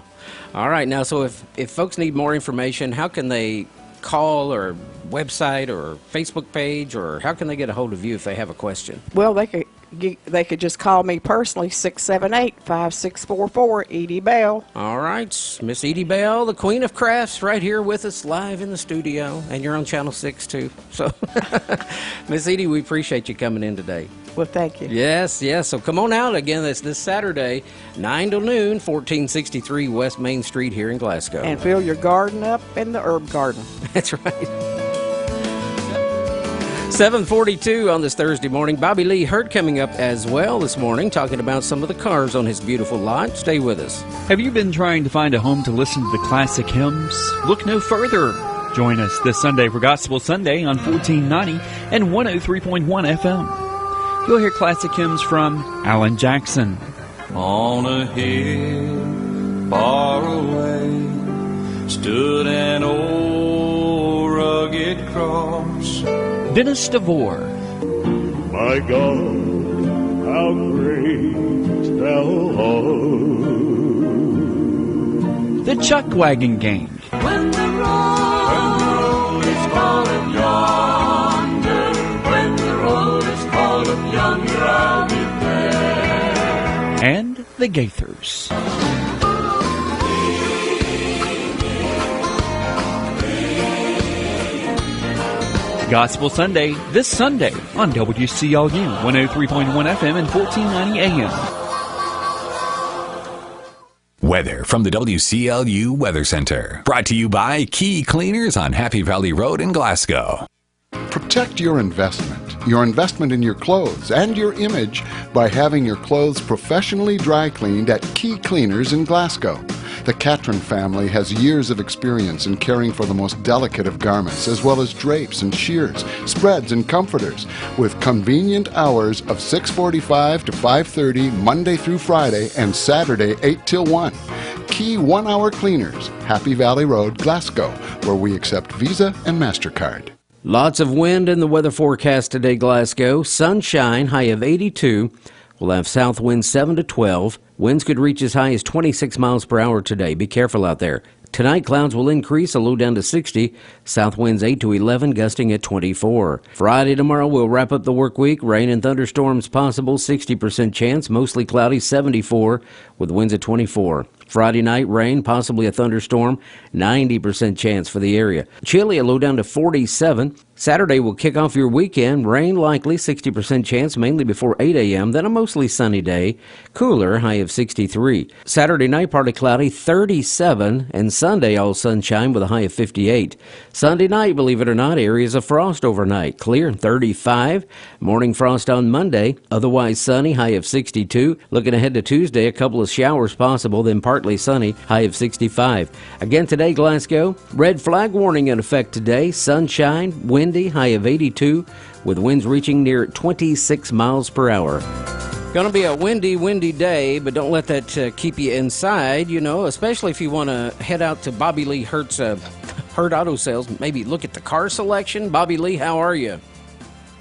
All right. Now, so if folks need more information, how can they call, or website, or Facebook page, or how can they get a hold of you if they have a question? Well, they could they could just call me personally, 678-5644, Edie Bell. All right, Miss Edie Bell, the Queen of Crafts, right here with us live in the studio, and you're on Channel 6 too. So, Miss Edie, we appreciate you coming in today. Well, thank you. Yes. So come on out again. That's this Saturday, 9 till noon, 1463 West Main Street here in Glasgow. And fill your garden up in the herb garden. That's right. 7:42 on this Thursday morning. Bobby Lee Hurt coming up as well this morning, talking about some of the cars on his beautiful lot. Stay with us. Have you been trying to find a home to listen to the classic hymns? Look no further. Join us this Sunday for Gospel Sunday on 1490 and 103.1 FM. You'll hear classic hymns from Alan Jackson. On a hill far away stood an old rugged cross. Dennis DeVore. My God, how great thou art. The Chuck Wagon Gang. When the road is calling yonder, when the road is calling yonder, I'll be there. And the Gaithers. Gospel Sunday this Sunday on WCLU 103.1 FM and 1490 AM. Weather from the WCLU Weather Center. Brought to you by Key Cleaners on Happy Valley Road in Glasgow. Protect your investment in your clothes and your image by having your clothes professionally dry cleaned at Key Cleaners in Glasgow. The Catron family has years of experience in caring for the most delicate of garments, as well as drapes and sheers, spreads and comforters, with convenient hours of 6:45 to 5:30 Monday through Friday and Saturday 8 till 1. Key 1-hour cleaners, Happy Valley Road, Glasgow, where we accept Visa and MasterCard. Lots of wind in the weather forecast today, Glasgow. Sunshine, high of 82. We'll have south winds 7 to 12. Winds could reach as high as 26 miles per hour today. Be careful out there. Tonight, clouds will increase, a low down to 60. South winds 8 to 11, gusting at 24. Friday tomorrow, we'll wrap up the work week. Rain and thunderstorms possible, 60% chance. Mostly cloudy, 74, with winds at 24. Friday night, rain, possibly a thunderstorm, 90% chance for the area. Chilly, a low down to 47. Saturday will kick off your weekend. Rain likely, 60% chance, mainly before 8 a.m., then a mostly sunny day. Cooler, high of 63. Saturday night, partly cloudy, 37, and Sunday all sunshine with a high of 58. Sunday night, believe it or not, areas of frost overnight. Clear, 35. Morning frost on Monday, otherwise sunny, high of 62. Looking ahead to Tuesday, a couple of showers possible, then partly sunny, high of 65. Again today, Glasgow, red flag warning in effect today. Sunshine, windy, high of 82, with winds reaching near 26 miles per hour. Going to be a windy day, but don't let that keep you inside, you know, especially if you want to head out to Bobby Lee Hurt's Hurt Auto Sales. Maybe look at the car selection. Bobby Lee, how are you?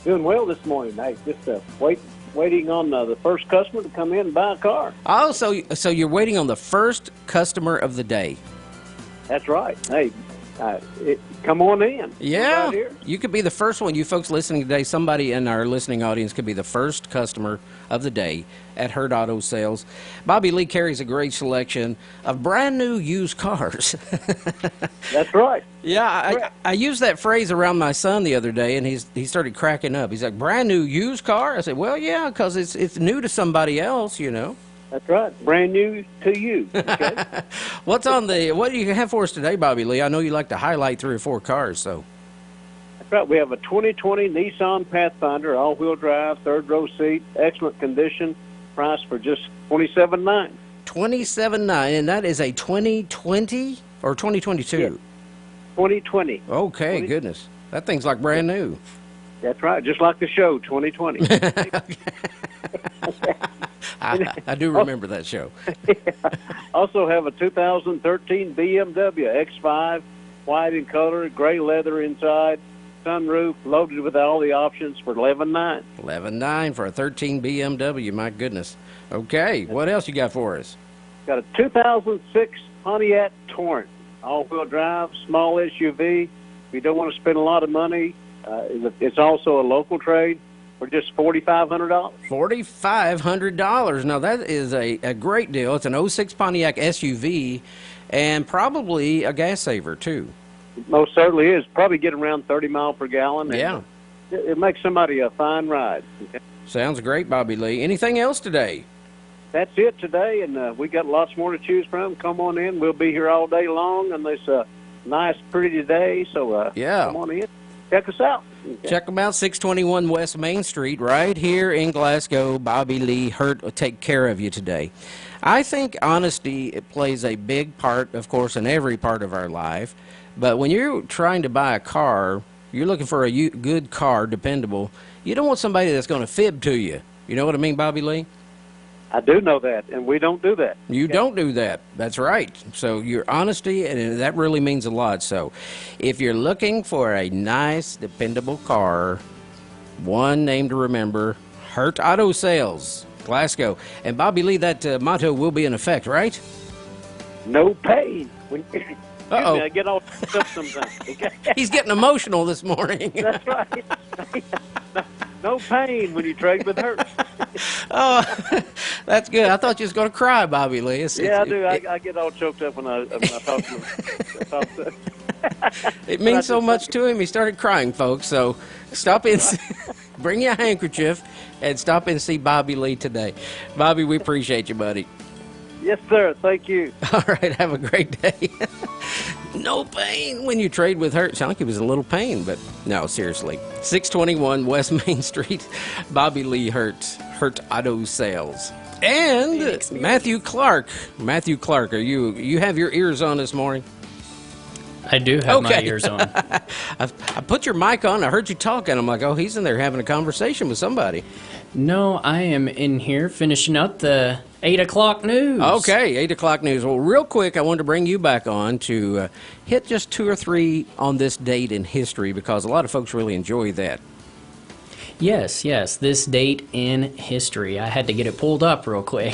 Doing well this morning. Hey, just waiting on the first customer to come in and buy a car. Oh, so you're waiting on the first customer of the day. That's right. Hey, come on in. Yeah, right here. You could be the first one. You folks listening today, somebody in our listening audience could be the first customer of the day at Hurt Auto Sales. Bobby Lee carries a great selection of brand new used cars. That's right. Yeah, I used that phrase around my son the other day, and he started cracking up. He's like, brand new used car? I said, well, yeah, because it's new to somebody else, you know. That's right. Brand new to you. Okay. What do you have for us today, Bobby Lee? I know you like to highlight 3 or 4 cars, so. That's right. We have a 2020 Nissan Pathfinder, all-wheel drive, third-row seat, excellent condition, price for just $27,900. $27,900, and that is a 2020 or 2022? Yeah. 2020. Okay, goodness. That thing's like brand new. That's right. Just like the show, 2020. I do remember that show. Also have a 2013 BMW X5, white in color, gray leather inside, sunroof, loaded with all the options for $11,900. $11,900 for a 13 BMW, my goodness. Okay, what else you got for us? Got a 2006 Pontiac Torrent, all-wheel drive, small SUV. If you don't want to spend a lot of money, it's also a local trade. for just $4,500. $4,500. Now, that is a great deal. It's an 06 Pontiac SUV and probably a gas saver, too. Most certainly is. Probably get around 30 miles per gallon. Yeah. It makes somebody a fine ride. Okay? Sounds great, Bobby Lee. Anything else today? That's it today, and we got lots more to choose from. Come on in. We'll be here all day long on this nice, pretty day. So yeah. Come on in. Check us out. Okay. Check them out, 621 West Main Street, right here in Glasgow. Bobby Lee Hurt will take care of you today. I think honesty it plays a big part, of course, in every part of our life. But when you're trying to buy a car, you're looking for a good car, dependable. You don't want somebody that's going to fib to you. You know what I mean, Bobby Lee? I do know that, and we don't do that. You don't do that. That's right. So your honesty, and that really means a lot. So if you're looking for a nice, dependable car, one name to remember, Hurt Auto Sales, Glasgow. And Bobby Lee, that motto will be in effect, right? No pain. Uh-oh. I get all stuff sometimes. Okay? He's getting emotional this morning. That's right. No pain when you trade with Hurt. Oh, that's good. I thought you was going to cry, Bobby Lee. I do. I get all choked up when I talk to him. It means so much to him. He started crying, folks. So stop in, bring you a handkerchief, and stop in and see Bobby Lee today. Bobby, we appreciate you, buddy. Yes, sir. Thank you. All right. Have a great day. No pain when you trade with Hurt. Sound like it was a little pain, but no, seriously. 621 West Main Street, Bobby Lee Hurt Auto Sales. And Matthew Clark. Matthew Clark, you have your ears on this morning? I do have my ears on. I put your mic on. I heard you talking. I'm like, oh, he's in there having a conversation with somebody. No, I am in here finishing up the 8 o'clock news. Okay, 8 o'clock news. Well, real quick, I wanted to bring you back on to hit just 2 or 3 on this date in history because a lot of folks really enjoy that. Yes, this date in history. I had to get it pulled up real quick.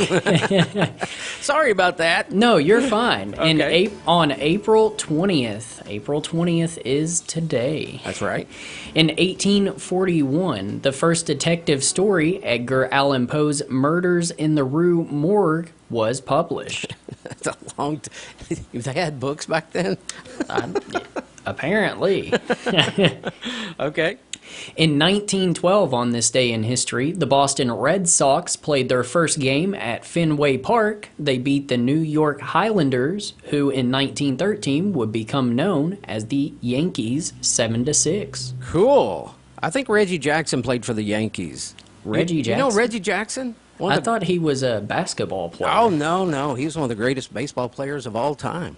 Sorry about that. No, you're fine. Okay. On April 20th is today. That's right. In 1841, the first detective story, Edgar Allan Poe's Murders in the Rue Morgue, was published. That's a long they had books back then? Apparently. Okay. In 1912, on this day in history, the Boston Red Sox played their first game at Fenway Park. They beat the New York Highlanders, who in 1913 would become known as the Yankees, 7-6. Cool. I think Reggie Jackson played for the Yankees. Reggie Jackson? You know Reggie Jackson? I thought he was a basketball player. Oh, no. He was one of the greatest baseball players of all time.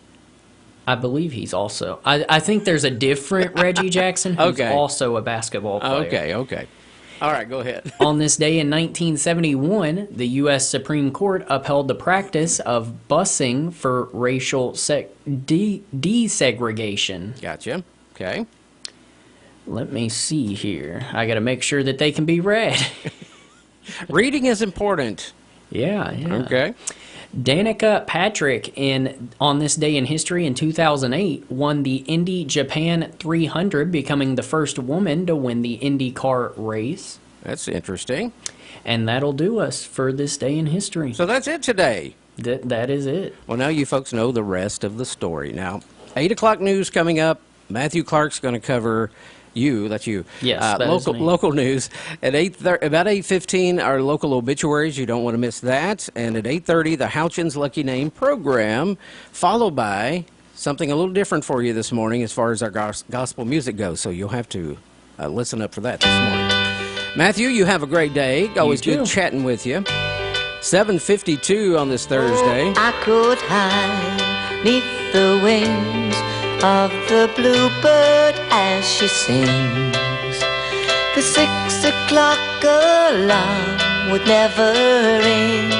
I believe he's also... I think there's a different Reggie Jackson who's also a basketball player. Okay. All right, go ahead. On this day in 1971, the U.S. Supreme Court upheld the practice of busing for racial desegregation. Gotcha. Okay. Let me see here. I got to make sure that they can be read. Reading is important. Yeah. Okay. Danica Patrick, on this day in history in 2008, won the Indy Japan 300, becoming the first woman to win the IndyCar race. That's interesting. And that'll do us for this day in history. So that's it today. That is it. Well, now you folks know the rest of the story. Now, 8 o'clock news coming up. Matthew Clark's going to cover... That's you. Yes, that is me. Local news. At about 8:15, our local obituaries. You don't want to miss that. And at 8:30, the Houchins Lucky Name program, followed by something a little different for you this morning as far as our gospel music goes. So you'll have to listen up for that this morning. Matthew, you have a great day. Always good chatting with you. 7:52 on this Thursday. I could hide 'neath the wings of the bluebird as she sings. The 6 o'clock alarm would never ring.